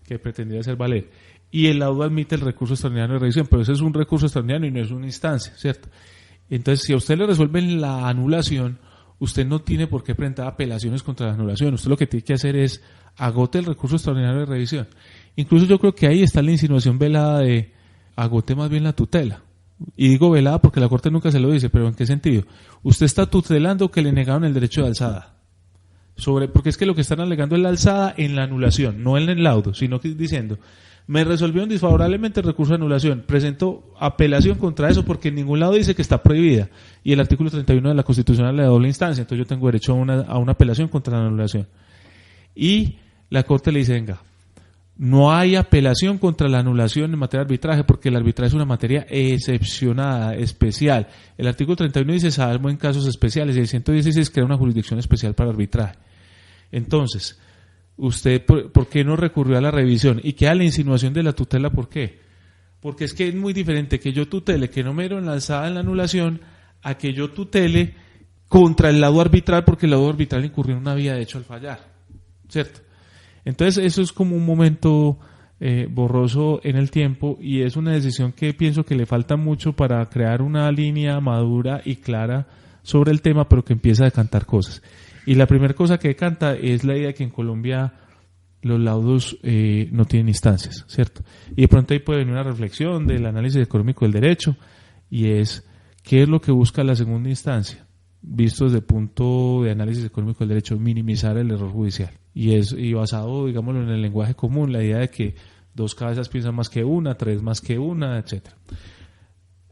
Speaker 2: que pretendía hacer valer. Y el laudo admite el recurso extraordinario de revisión, pero ese es un recurso extraordinario y no es una instancia, ¿cierto? Entonces, si a usted le resuelven la anulación, usted no tiene por qué presentar apelaciones contra la anulación. Usted lo que tiene que hacer es agote el recurso extraordinario de revisión. Incluso yo creo que ahí está la insinuación velada de agote más bien la tutela. Y digo velada porque la Corte nunca se lo dice, pero ¿en qué sentido? Usted está tutelando que le negaron el derecho de alzada. Porque es que lo que están alegando es la alzada en la anulación, no en el laudo, sino que diciendo, me resolvieron desfavorablemente el recurso de anulación, presento apelación contra eso porque en ningún lado dice que está prohibida, y el artículo 31 de la Constitución es la doble instancia, entonces yo tengo derecho a una apelación contra la anulación. Y la Corte le dice, venga, no hay apelación contra la anulación en materia de arbitraje, porque el arbitraje es una materia excepcionada, especial. El artículo 31 dice, salvo en casos especiales, y el 116 crea una jurisdicción especial para arbitraje. Entonces, ¿usted por qué no recurrió a la revisión? Y queda la insinuación de la tutela, ¿por qué? Porque es que es muy diferente que yo tutele, que no me dieron la alzada en la anulación, a que yo tutele contra el laudo arbitral, porque el laudo arbitral incurrió en una vía de hecho al fallar, ¿cierto? Entonces eso es como un momento borroso en el tiempo, y es una decisión que pienso que le falta mucho para crear una línea madura y clara sobre el tema, pero que empieza a decantar cosas. Y la primera cosa que decanta es la idea de que en Colombia los laudos no tienen instancias, ¿cierto? Y de pronto ahí puede venir una reflexión del análisis económico del derecho, y es ¿qué es lo que busca la segunda instancia? Visto desde el punto de análisis económico del derecho, minimizar el error judicial. Y basado, digámoslo, en el lenguaje común, la idea de que 2 cabezas piensan más que una, 3 más que una, etc.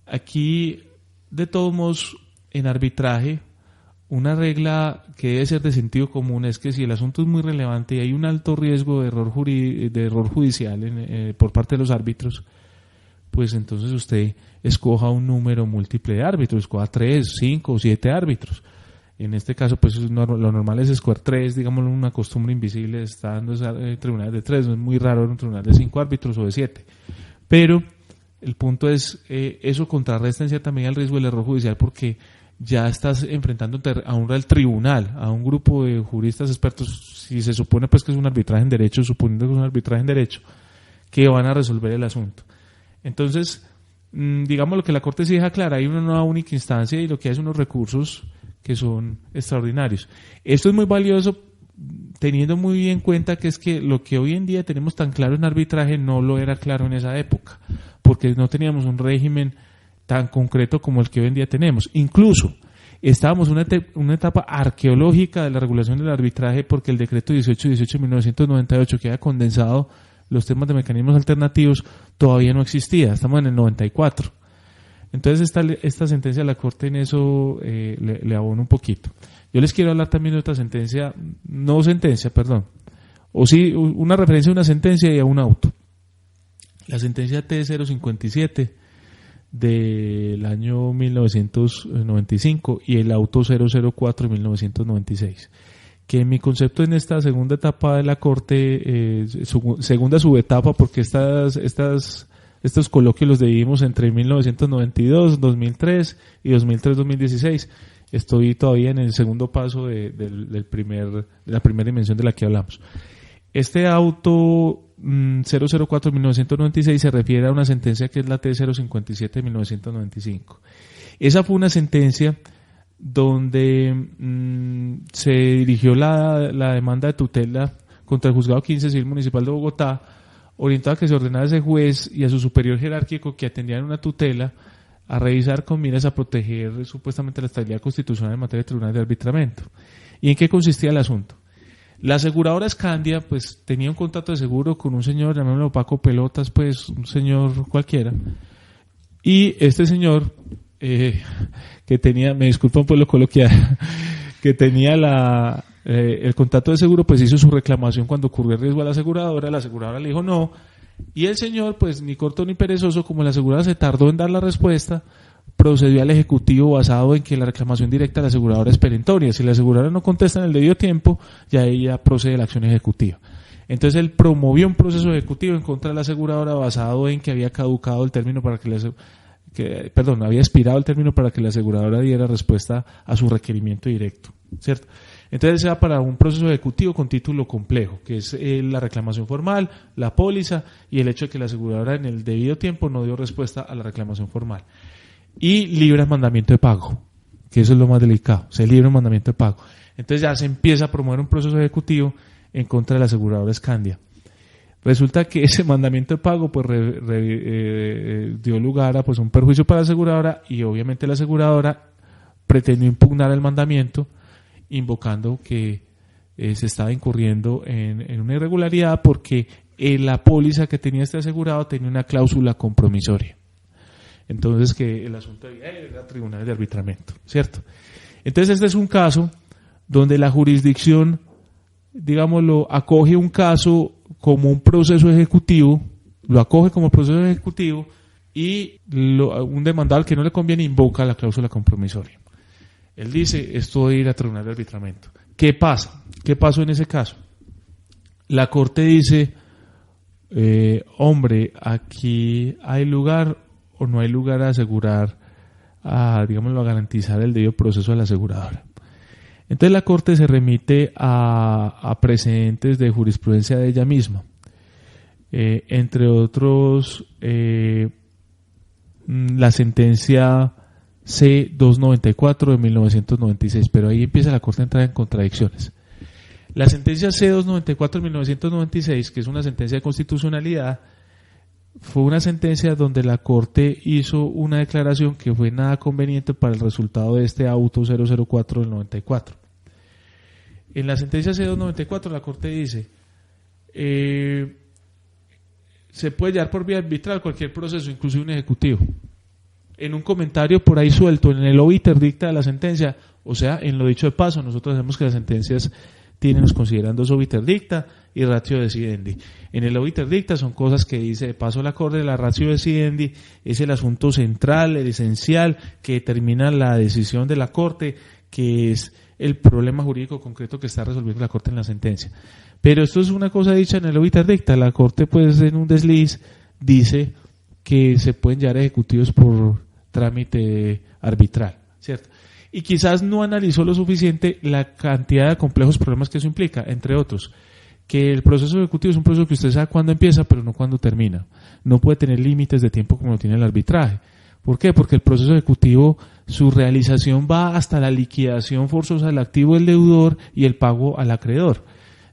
Speaker 2: Aquí, de todos modos, en arbitraje, una regla que debe ser de sentido común es que si el asunto es muy relevante y hay un alto riesgo de error judicial por parte de los árbitros, pues entonces usted escoja un número múltiple de árbitros, escoja 3, 5 o 7 árbitros. En este caso, pues lo normal es escoger 3, digámoslo, una costumbre invisible, está dando tribunales de 3, no es muy raro un tribunal de 5 árbitros o de 7. Pero el punto es, eso contrarresta en cierta medida el riesgo del error judicial, porque ya estás enfrentando a un tribunal, a un grupo de juristas expertos, si se supone pues que es un arbitraje en derecho, suponiendo que es un arbitraje en derecho, que van a resolver el asunto. Entonces, digamos lo que la Corte sí deja clara, hay una única instancia y lo que hay son unos recursos que son extraordinarios. Esto es muy valioso teniendo muy bien en cuenta que es que lo que hoy en día tenemos tan claro en arbitraje no lo era claro en esa época, porque no teníamos un régimen tan concreto como el que hoy en día tenemos. Incluso estábamos en una etapa arqueológica de la regulación del arbitraje, porque el decreto 1818 de 1998, que había condensado los temas de mecanismos alternativos, todavía no existía. Estamos en el 94. Entonces esta sentencia de la Corte en eso le abona un poquito. Yo les quiero hablar también de otra sentencia, o sí, una referencia a una sentencia y a un auto. La sentencia T057 del año 1995 y el auto 004 de 1996. Que en mi concepto en esta segunda etapa de la Corte, segunda subetapa, porque estos coloquios los dividimos entre 1992, 2003 y 2003-2016. Estoy todavía en el segundo paso de la primera dimensión de la que hablamos. Este auto 004 de 1996 se refiere a una sentencia que es la T057 de 1995. Esa fue una sentencia donde se dirigió la demanda de tutela contra el Juzgado 15 Civil Municipal de Bogotá, orientada a que se ordenara a ese juez y a su superior jerárquico que atendían una tutela a revisar con miras a proteger supuestamente la estabilidad constitucional en materia de tribunales de arbitramiento. ¿Y en qué consistía el asunto? La aseguradora Scandia pues tenía un contrato de seguro con un señor, llamémoslo Paco Pelotas, pues un señor cualquiera, y este señor que tenía, me disculpan por lo coloquial, que tenía el contrato de seguro, pues hizo su reclamación cuando ocurrió el riesgo a la aseguradora le dijo no, y el señor, pues ni corto ni perezoso, como la aseguradora se tardó en dar la respuesta, procedió al ejecutivo basado en que la reclamación directa a la aseguradora es perentoria. Si la aseguradora no contesta en el debido tiempo, ya ella procede a la acción ejecutiva. Entonces él promovió un proceso ejecutivo en contra de la aseguradora basado en que había caducado el término para había expirado el término para que la aseguradora diera respuesta a su requerimiento directo, ¿cierto? Entonces se va para un proceso ejecutivo con título complejo, que es la reclamación formal, la póliza y el hecho de que la aseguradora en el debido tiempo no dio respuesta a la reclamación formal. Y libre mandamiento de pago, que eso es lo más delicado, se libra un mandamiento de pago. Entonces ya se empieza a promover un proceso ejecutivo en contra de la aseguradora Scandia. Resulta que ese mandamiento de pago pues dio lugar a pues un perjuicio para la aseguradora, y obviamente la aseguradora pretendió impugnar el mandamiento invocando que se estaba incurriendo en una irregularidad porque la póliza que tenía este asegurado tenía una cláusula compromisoria. Entonces que el asunto era tribunales de arbitramiento, ¿cierto? Entonces este es un caso donde la jurisdicción, digámoslo, acoge un caso como un proceso ejecutivo, lo acoge como proceso ejecutivo, y un demandado al que no le conviene invoca la cláusula compromisoria. Él dice, esto debe ir a tribunal de arbitramiento. ¿Qué pasa? ¿Qué pasó en ese caso? La Corte dice, aquí hay lugar o no hay lugar a asegurar, a garantizar el debido proceso de la aseguradora. Entonces la Corte se remite a precedentes de jurisprudencia de ella misma. entre otros la sentencia C294 de 1996, pero ahí empieza la Corte a entrar en contradicciones. La sentencia C294 de 1996, que es una sentencia de constitucionalidad, fue una sentencia donde la Corte hizo una declaración que fue nada conveniente para el resultado de este auto 004 del 94. En la sentencia C294 la Corte dice se puede llevar por vía arbitral cualquier proceso, inclusive un ejecutivo. En un comentario por ahí suelto en el obiter dicta de la sentencia, o sea, en lo dicho de paso, nosotros sabemos que las sentencias tienen considerando obiter dicta y ratio decidendi. En el obiter dicta son cosas que dice de paso la Corte, la ratio decidendi es el asunto central, el esencial, que determina la decisión de la Corte, que es el problema jurídico concreto que está resolviendo la Corte en la sentencia. Pero esto es una cosa dicha en el obiter dicta. La Corte, pues, en un desliz dice que se pueden llevar ejecutivos por trámite arbitral, ¿cierto? Y quizás no analizó lo suficiente la cantidad de complejos problemas que eso implica, entre otros, que el proceso ejecutivo es un proceso que usted sabe cuándo empieza, pero no cuándo termina. No puede tener límites de tiempo como lo tiene el arbitraje. ¿Por qué? Porque el proceso ejecutivo, su realización va hasta la liquidación forzosa del activo del deudor y el pago al acreedor.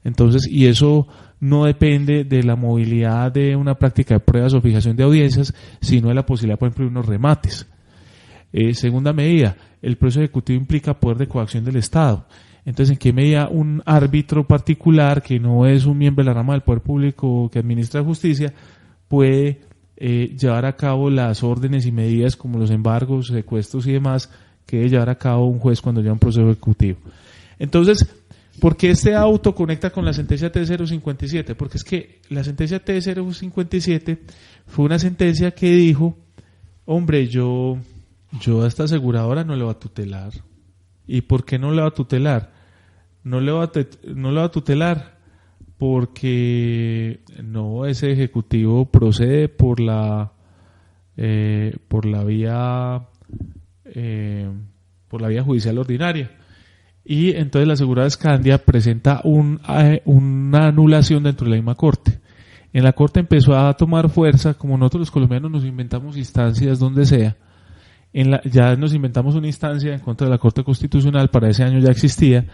Speaker 2: Entonces, y eso no depende de la movilidad de una práctica de pruebas o fijación de audiencias, sino de la posibilidad, por ejemplo, de unos remates. Segunda medida, el proceso ejecutivo implica poder de coacción del Estado. Entonces, ¿en qué medida un árbitro particular, que no es un miembro de la rama del poder público que administra justicia, puede llevar a cabo las órdenes y medidas como los embargos, secuestros y demás que debe llevar a cabo un juez cuando lleva un proceso ejecutivo? Entonces, ¿por qué este auto conecta con la sentencia T057? Porque es que la sentencia T057 fue una sentencia que dijo, hombre, yo a esta aseguradora no le voy a tutelar. ¿Y por qué no le va a tutelar? No le va a tutelar porque no, ese ejecutivo procede por la vía judicial ordinaria. Y entonces la aseguradora Scandia presenta una anulación dentro de la misma Corte. En la Corte empezó a tomar fuerza, como nosotros los colombianos nos inventamos instancias donde sea. Ya nos inventamos una instancia en contra de la Corte Constitucional, para ese año ya existía,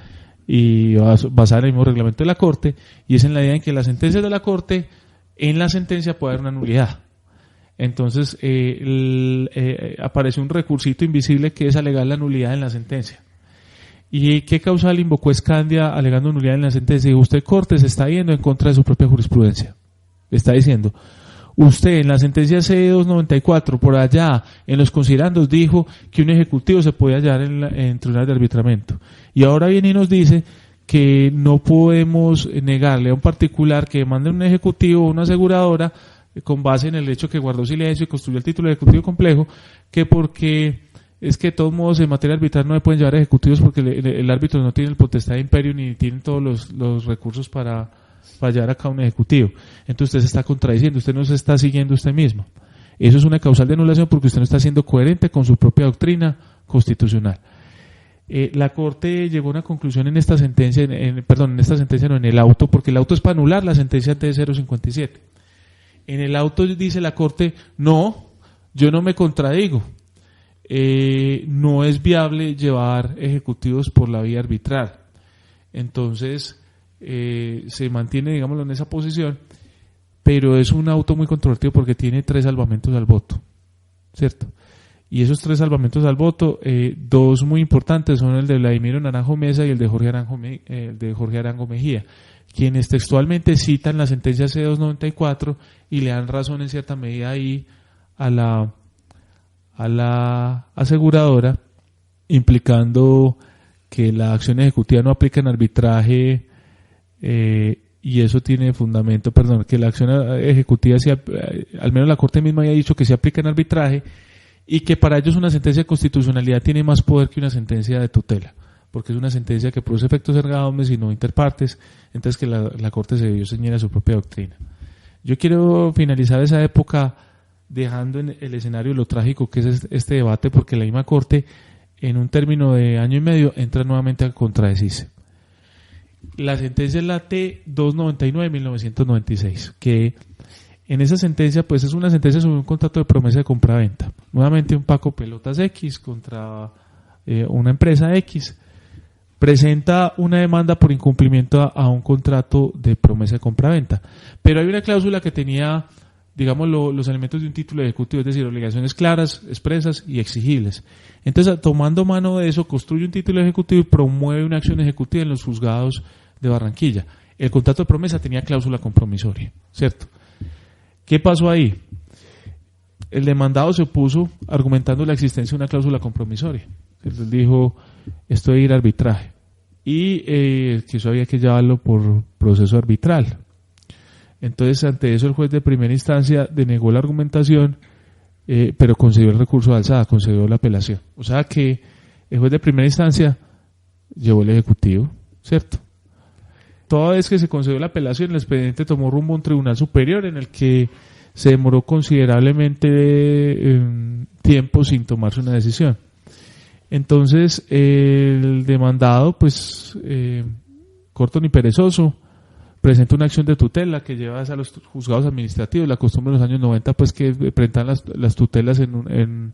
Speaker 2: y basada en el mismo reglamento de la Corte, y es en la idea en que las sentencias de la Corte, en la sentencia puede haber una nulidad. Entonces apareció un recursito invisible que es alegar la nulidad en la sentencia. ¿Y qué causal invocó Scandia alegando nulidad en la sentencia? Dijo, usted, Corte, se está yendo en contra de su propia jurisprudencia. Le está diciendo, usted en la sentencia C294, por allá, en los considerandos, dijo que un ejecutivo se podía hallar en tribunales de arbitramiento. Y ahora viene y nos dice que no podemos negarle a un particular que demande un ejecutivo o una aseguradora, con base en el hecho que guardó silencio y construyó el título de ejecutivo complejo, que porque es que de todos modos en materia arbitral no se pueden llevar ejecutivos porque el árbitro no tiene el potestad de imperio ni tiene todos los recursos para llevar a cabo un ejecutivo. Entonces usted se está contradiciendo, usted no se está siguiendo usted mismo. Eso es una causal de anulación porque usted no está siendo coherente con su propia doctrina constitucional. La Corte llegó a una conclusión en esta sentencia, en el auto, porque el auto es para anular la sentencia T057. En el auto dice la Corte, no, yo no me contradigo. No es viable llevar ejecutivos por la vía arbitral. Entonces se mantiene, digámoslo, en esa posición, pero es un auto muy controvertido porque tiene 3 salvamentos al voto, ¿cierto? Y esos 3 salvamentos al voto, 2 muy importantes son el de Vladimiro Naranjo Mesa y el de Jorge Arango Mejía, quienes textualmente citan la sentencia C294 y le dan razón en cierta medida ahí a la aseguradora, implicando que la acción ejecutiva no aplica en arbitraje, y eso tiene fundamento, que la acción ejecutiva, al menos la Corte misma había dicho que se aplica en arbitraje, y que para ellos una sentencia de constitucionalidad tiene más poder que una sentencia de tutela, porque es una sentencia que produce efectos erga omnes y no interpartes, entonces que la Corte se debió ceñir a su propia doctrina. Yo quiero finalizar esa época dejando en el escenario lo trágico que es este debate, porque la misma Corte, en un término de año y medio, entra nuevamente a contradecirse. La sentencia es la T299 de 1996, que en esa sentencia pues es una sentencia sobre un contrato de promesa de compra-venta. Nuevamente un Paco Pelotas X contra una empresa X presenta una demanda por incumplimiento a un contrato de promesa de compra-venta. Pero hay una cláusula que tenía, digamos, los elementos de un título ejecutivo, es decir, obligaciones claras, expresas y exigibles. Entonces, tomando mano de eso, construye un título ejecutivo y promueve una acción ejecutiva en los juzgados de Barranquilla. El contrato de promesa tenía cláusula compromisoria, ¿cierto? ¿Qué pasó ahí? El demandado se opuso argumentando la existencia de una cláusula compromisoria. Él dijo, esto de ir a arbitraje. Y que eso había que llevarlo por proceso arbitral. Entonces, ante eso, el juez de primera instancia denegó la argumentación, pero concedió el recurso de alzada, concedió la apelación. O sea que el juez de primera instancia llevó el ejecutivo, ¿cierto? Toda vez que se concedió la apelación, el expediente tomó rumbo a un tribunal superior en el que se demoró considerablemente tiempo sin tomarse una decisión. Entonces, el demandado, pues, corto ni perezoso, presenta una acción de tutela que lleva a los juzgados administrativos. La costumbre en los años 90, pues, que presentan las tutelas en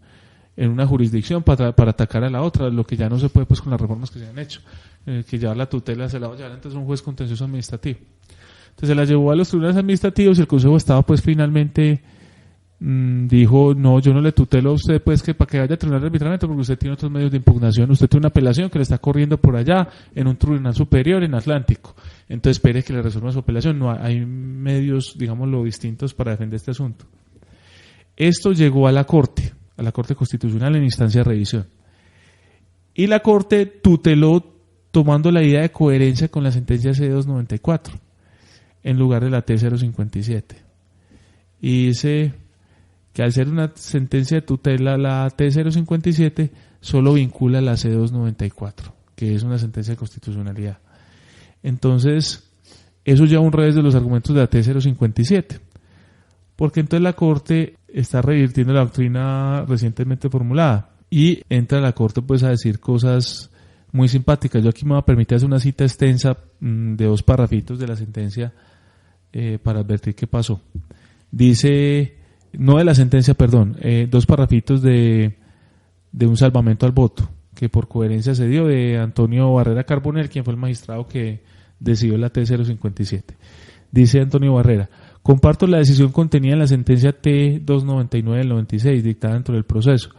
Speaker 2: una jurisdicción para atacar a la otra, lo que ya no se puede, pues, con las reformas que se han hecho, que llevar la tutela se la va a llevar entonces un juez contencioso administrativo. Entonces se la llevó a los tribunales administrativos y el Consejo de Estado, pues, finalmente dijo, no, yo no le tutelo a usted, pues, que para que vaya a tribunal de arbitramiento, porque usted tiene otros medios de impugnación, usted tiene una apelación que le está corriendo por allá en un tribunal superior en Atlántico, entonces espere que le resuelva su apelación. No hay medios, digámoslo, distintos para defender este asunto. Esto llegó a la Corte Constitucional en instancia de revisión, y la Corte tuteló tomando la idea de coherencia con la sentencia C294 en lugar de la T057, y dice que al ser una sentencia de tutela, la T057 solo vincula la C294, que es una sentencia de constitucionalidad. Entonces, eso lleva un revés de los argumentos de la T057, porque entonces la Corte está revirtiendo la doctrina recientemente formulada, y entra la Corte, pues, a decir cosas muy simpáticas. Yo aquí me voy a permitir hacer una cita extensa de 2 parrafitos de la sentencia para advertir qué pasó. Dice... No de la sentencia, perdón, 2 parrafitos de un salvamento al voto, que por coherencia se dio, de Antonio Barrera Carbonell, quien fue el magistrado que decidió la T057. Dice Antonio Barrera, comparto la decisión contenida en la sentencia T299 del 96, dictada dentro del proceso,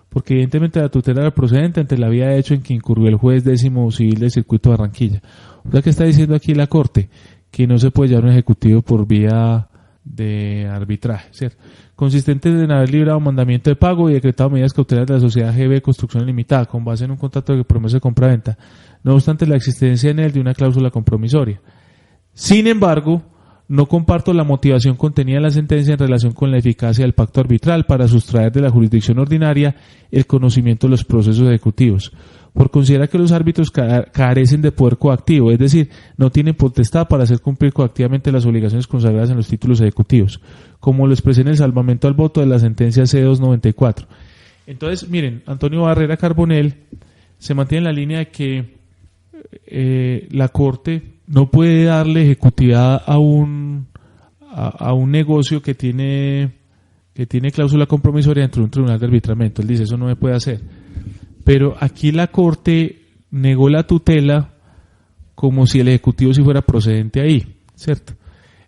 Speaker 2: porque evidentemente la tutela era procedente ante la vía de hecho en que incurrió el juez 10º civil del circuito de Barranquilla. O sea, que está diciendo aquí la Corte, que no se puede llevar un ejecutivo por vía de arbitraje, ¿cierto? Consistentes en haber librado mandamiento de pago y decretado medidas cautelares de la sociedad GB Construcción Limitada con base en un contrato de promesa de compra-venta, no obstante la existencia en él de una cláusula compromisoria. Sin embargo, no comparto la motivación contenida en la sentencia en relación con la eficacia del pacto arbitral para sustraer de la jurisdicción ordinaria el conocimiento de los procesos ejecutivos, por considerar que los árbitros carecen de poder coactivo, es decir, no tienen potestad para hacer cumplir coactivamente las obligaciones consagradas en los títulos ejecutivos, como lo expresé en el salvamento al voto de la sentencia C294. Entonces, miren, Antonio Barrera Carbonell se mantiene en la línea de que la Corte no puede darle ejecutividad a un negocio que tiene cláusula compromisoria dentro de un tribunal de arbitramiento. Él dice, eso no me puede hacer. Pero aquí la Corte negó la tutela como si el ejecutivo sí fuera procedente ahí, ¿cierto?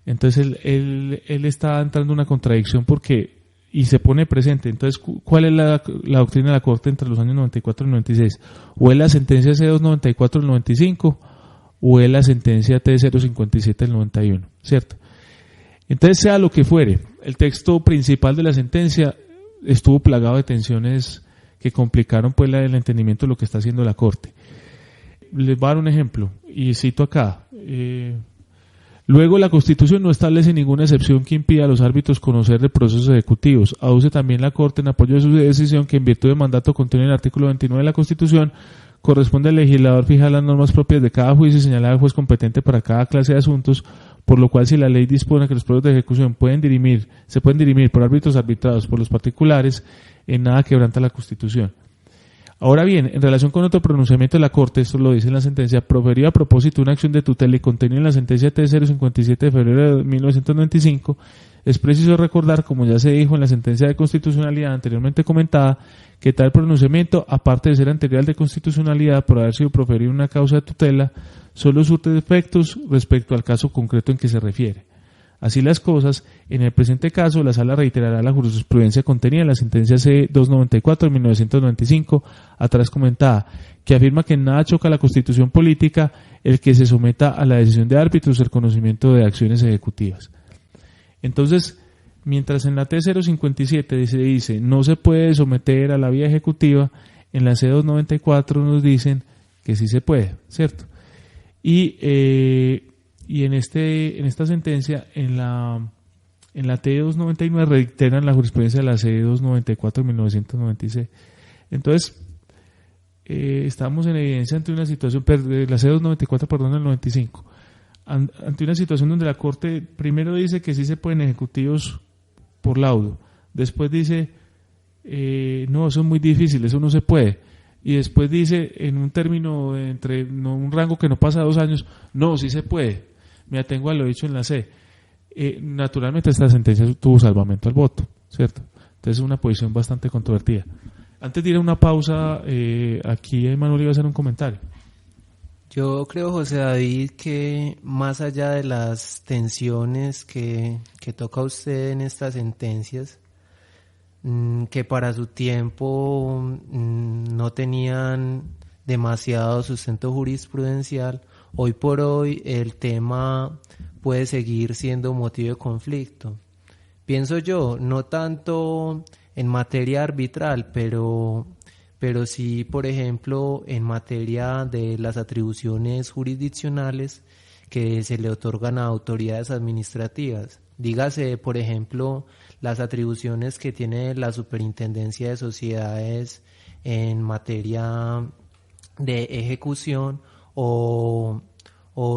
Speaker 2: Entonces él está entrando en una contradicción y se pone presente. Entonces, ¿cuál es la doctrina de la Corte entre los años 94 y 96? ¿O es la sentencia C294 del 95 o es la sentencia T057 del 91, ¿cierto? Entonces, sea lo que fuere, el texto principal de la sentencia estuvo plagado de tensiones que complicaron, pues, el entendimiento de lo que está haciendo la Corte. Les voy a dar un ejemplo, y cito acá. Luego, la Constitución no establece ninguna excepción que impida a los árbitros conocer de procesos ejecutivos. Aduce también la Corte en apoyo de su decisión que, en virtud del mandato contenido en el artículo 29 de la Constitución, corresponde al legislador fijar las normas propias de cada juicio y señalar al juez competente para cada clase de asuntos, por lo cual, si la ley dispone que los procesos de ejecución se pueden dirimir por árbitros arbitrados por los particulares, en nada quebranta la Constitución. Ahora bien, en relación con otro pronunciamiento de la Corte, esto lo dice en la sentencia, proferido a propósito de una acción de tutela y contenido en la sentencia T057 de febrero de 1995, es preciso recordar, como ya se dijo en la sentencia de constitucionalidad anteriormente comentada, que tal pronunciamiento, aparte de ser anterior al de constitucionalidad por haber sido proferido en una causa de tutela, solo surte efectos respecto al caso concreto en que se refiere. Así las cosas, en el presente caso, la Sala reiterará la jurisprudencia contenida en la sentencia C-294 de 1995, atrás comentada, que afirma que en nada choca la Constitución política el que se someta a la decisión de árbitros el conocimiento de acciones ejecutivas. Entonces, mientras en la T-057 se dice no se puede someter a la vía ejecutiva, en la C-294 nos dicen que sí se puede, ¿cierto? Y en esta sentencia, en la T299 reiteran la jurisprudencia de la C294 de 1996. Entonces, estamos en evidencia ante una situación, la C294, perdón, del 95, ante una situación donde la Corte primero dice que sí se pueden ejecutivos por laudo, después dice, no, eso es muy difícil, eso no se puede. Y después dice, en un término entre un rango que no pasa 2 años, no, sí se puede. Me atengo a lo dicho en la C. Naturalmente esta sentencia tuvo salvamento al voto, ¿cierto? Entonces es una posición bastante controvertida. Antes de ir a una pausa, aquí Emanuel iba a hacer un comentario.
Speaker 3: Yo creo, José David, que más allá de las tensiones que toca usted en estas sentencias, que para su tiempo no tenían demasiado sustento jurisprudencial, hoy por hoy el tema puede seguir siendo motivo de conflicto. Pienso yo, no tanto en materia arbitral, pero sí, por ejemplo, en materia de las atribuciones jurisdiccionales que se le otorgan a autoridades administrativas. Dígase, por ejemplo, las atribuciones que tiene la Superintendencia de Sociedades en materia de ejecución o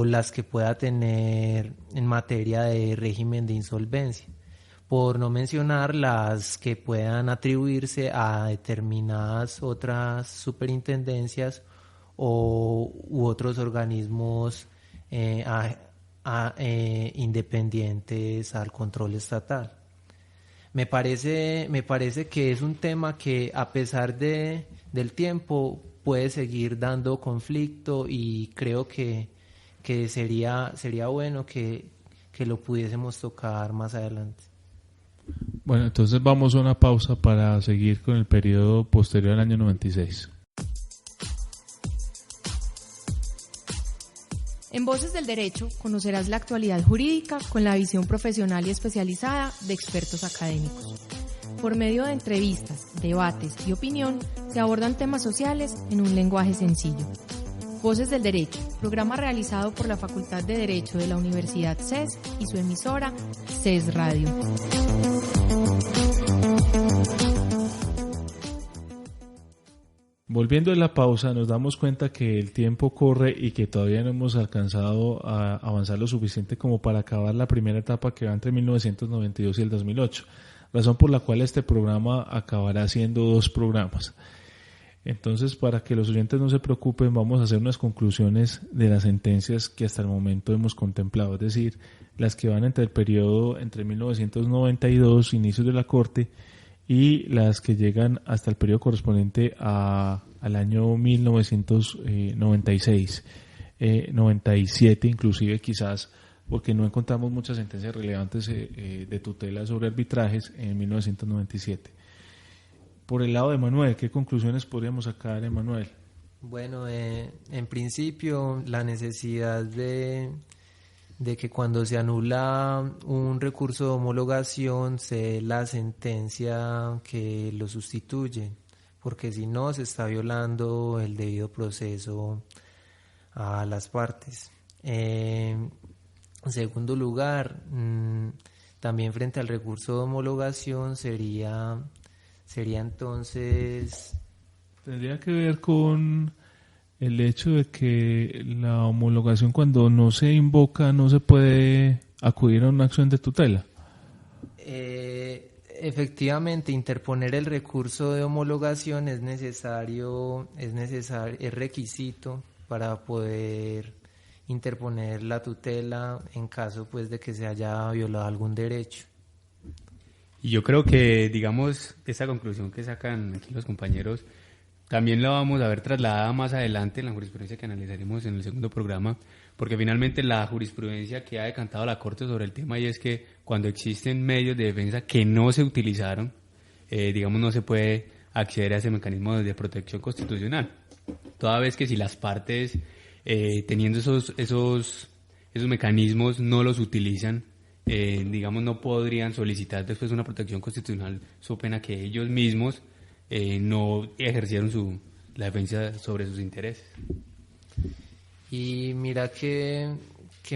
Speaker 3: las que pueda tener en materia de régimen de insolvencia, por no mencionar las que puedan atribuirse a determinadas otras superintendencias u otros organismos independientes al control estatal. Me parece que es un tema que, a pesar del tiempo, puede seguir dando conflicto, y creo que sería bueno que lo pudiésemos tocar más adelante.
Speaker 2: Bueno, entonces vamos a una pausa para seguir con el periodo posterior al año 96.
Speaker 1: En Voces del Derecho conocerás la actualidad jurídica con la visión profesional y especializada de expertos académicos. Por medio de entrevistas, debates y opinión, se abordan temas sociales en un lenguaje sencillo. Voces del Derecho, programa realizado por la Facultad de Derecho de la Universidad CES y su emisora CES Radio.
Speaker 2: Volviendo de la pausa, nos damos cuenta que el tiempo corre y que todavía no hemos alcanzado a avanzar lo suficiente como para acabar la primera etapa, que va entre 1992 y el 2008, razón por la cual este programa acabará siendo 2 programas. Entonces, para que los oyentes no se preocupen, vamos a hacer unas conclusiones de las sentencias que hasta el momento hemos contemplado, es decir, las que van entre el periodo entre 1992, inicios de la Corte, y las que llegan hasta el periodo correspondiente al año 1996, 97 inclusive, quizás, porque no encontramos muchas sentencias relevantes de tutela sobre arbitrajes en 1997. Por el lado de Manuel, ¿qué conclusiones podríamos sacar, Emanuel?
Speaker 3: Bueno, en principio, la necesidad de que cuando se anula un recurso de homologación sea la sentencia que lo sustituye, porque si no se está violando el debido proceso a las partes. En segundo lugar, también frente al recurso de homologación sería entonces...
Speaker 2: Tendría que ver con el hecho de que la homologación, cuando no se invoca, no se puede acudir a una acción de tutela.
Speaker 3: Efectivamente, interponer el recurso de homologación es requisito para poder interponer la tutela en caso pues de que se haya violado algún derecho.
Speaker 5: Y yo creo que, digamos, esta conclusión que sacan aquí los compañeros, también la vamos a ver trasladada más adelante en la jurisprudencia que analizaremos en el segundo programa, porque finalmente la jurisprudencia que ha decantado la Corte sobre el tema, y es que cuando existen medios de defensa que no se utilizaron, digamos, no se puede acceder a ese mecanismo de protección constitucional. Toda vez que si las partes, teniendo esos mecanismos, no los utilizan, digamos, no podrían solicitar después una protección constitucional, so pena que ellos mismos no ejercieron la defensa sobre sus intereses.
Speaker 3: Y mira que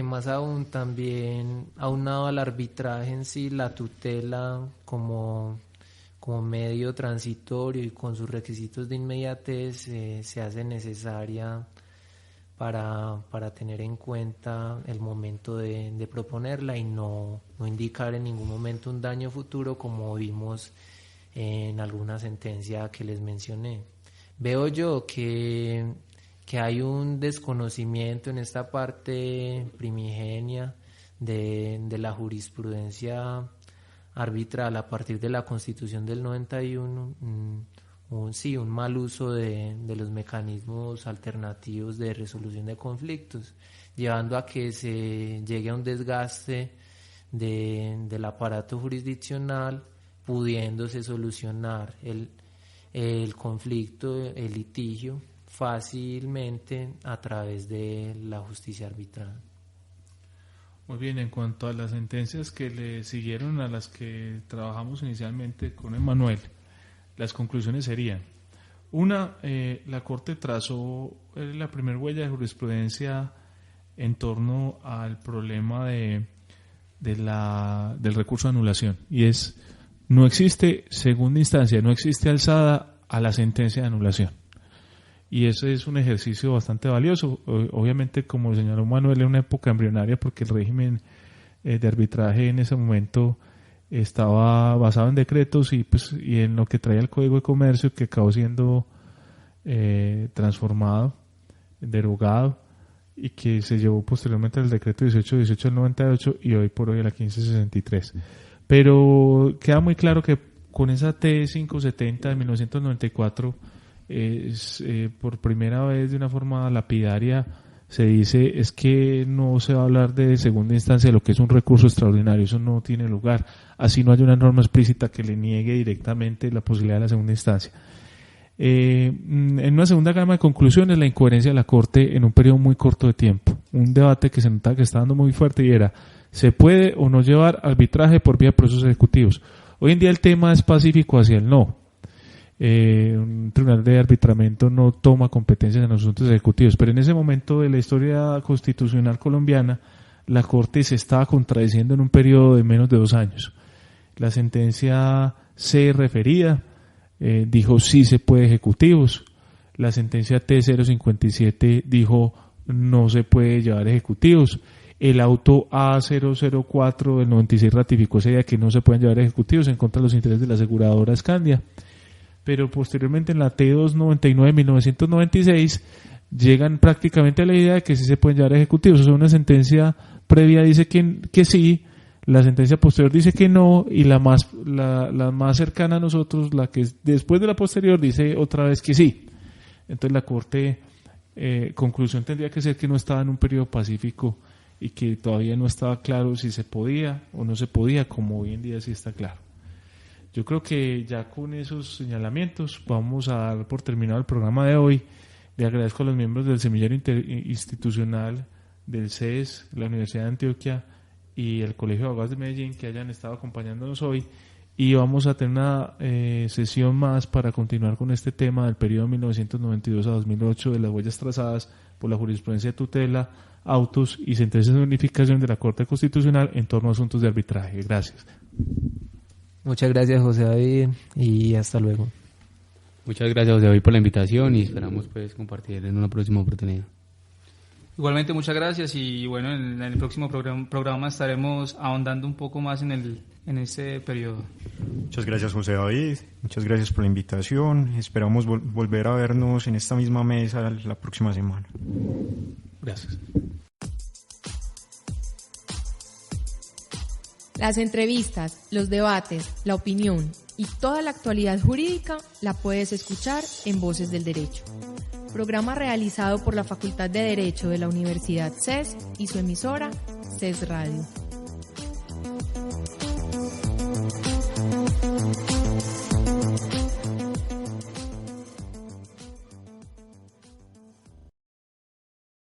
Speaker 3: más aún también, aunado al arbitraje en sí, la tutela como medio transitorio y con sus requisitos de inmediatez se hace necesaria para tener en cuenta el momento de proponerla y no indicar en ningún momento un daño futuro, como vimos en alguna sentencia que les mencioné. Veo yo que hay un desconocimiento en esta parte primigenia de la jurisprudencia arbitral a partir de la Constitución del 91, un mal uso de los mecanismos alternativos de resolución de conflictos, llevando a que se llegue a un desgaste del aparato jurisdiccional, pudiéndose solucionar el conflicto, el litigio, fácilmente a través de la justicia arbitral.
Speaker 2: Muy bien, en cuanto a las sentencias que le siguieron a las que trabajamos inicialmente con Emanuel, las conclusiones serían: una, la Corte trazó la primera huella de jurisprudencia en torno al problema del recurso de anulación, y es: no existe segunda instancia, no existe alzada a la sentencia de anulación. Y ese es un ejercicio bastante valioso. Obviamente, como señaló Manuel, en una época embrionaria, porque el régimen de arbitraje en ese momento estaba basado en decretos y en lo que traía el Código de Comercio, que acabó siendo transformado, derogado, y que se llevó posteriormente al decreto 1818 del 98 y hoy por hoy a la 1563. Pero queda muy claro que con esa T570 de 1994 por primera vez, de una forma lapidaria, se dice es que no se va a hablar de segunda instancia, lo que es un recurso extraordinario. Eso no tiene lugar, así no hay una norma explícita que le niegue directamente la posibilidad de la segunda instancia. En una segunda gama de conclusiones, la incoherencia de la Corte en un periodo muy corto de tiempo, un debate que se notaba que está dando muy fuerte, y era: ¿se puede o no llevar arbitraje por vía de procesos ejecutivos? Hoy en día el tema es pacífico hacia el no. Un tribunal de arbitramiento no toma competencias en los asuntos ejecutivos, pero en ese momento de la historia constitucional colombiana, la Corte se estaba contradiciendo en un periodo de menos de 2 años. La sentencia C referida dijo sí se puede ejecutivos, la sentencia T057 dijo no se puede llevar ejecutivos, el auto A004 del 96 ratificó esa idea que no se pueden llevar ejecutivos en contra de los intereses de la aseguradora Scandia. Pero posteriormente en la T299 de 1996 llegan prácticamente a la idea de que sí se pueden llevar ejecutivos. O sea, una sentencia previa dice que sí, la sentencia posterior dice que no, y la más cercana a nosotros, la que es después de la posterior, dice otra vez que sí. Entonces la Corte, conclusión tendría que ser que no estaba en un periodo pacífico y que todavía no estaba claro si se podía o no se podía, como hoy en día sí está claro. Yo creo que ya con esos señalamientos vamos a dar por terminado el programa de hoy. Le agradezco a los miembros del Semillero Institucional del CES, la Universidad de Antioquia y el Colegio de Abogados de Medellín que hayan estado acompañándonos hoy, y vamos a tener una sesión más para continuar con este tema del periodo 1992 a 2008 de las huellas trazadas por la jurisprudencia de tutela, autos y sentencias de unificación de la Corte Constitucional en torno a asuntos de arbitraje. Gracias.
Speaker 3: Muchas gracias, José David, y hasta luego.
Speaker 5: Muchas gracias, José David, por la invitación, y esperamos pues compartir en una próxima oportunidad.
Speaker 4: Igualmente, muchas gracias y bueno, en el próximo programa estaremos ahondando un poco más en este periodo.
Speaker 6: Muchas gracias, José David. Muchas gracias por la invitación. Esperamos volver a vernos en esta misma mesa la próxima semana.
Speaker 5: Gracias.
Speaker 1: Las entrevistas, los debates, la opinión y toda la actualidad jurídica la puedes escuchar en Voces del Derecho. Programa realizado por la Facultad de Derecho de la Universidad CES y su emisora CES Radio.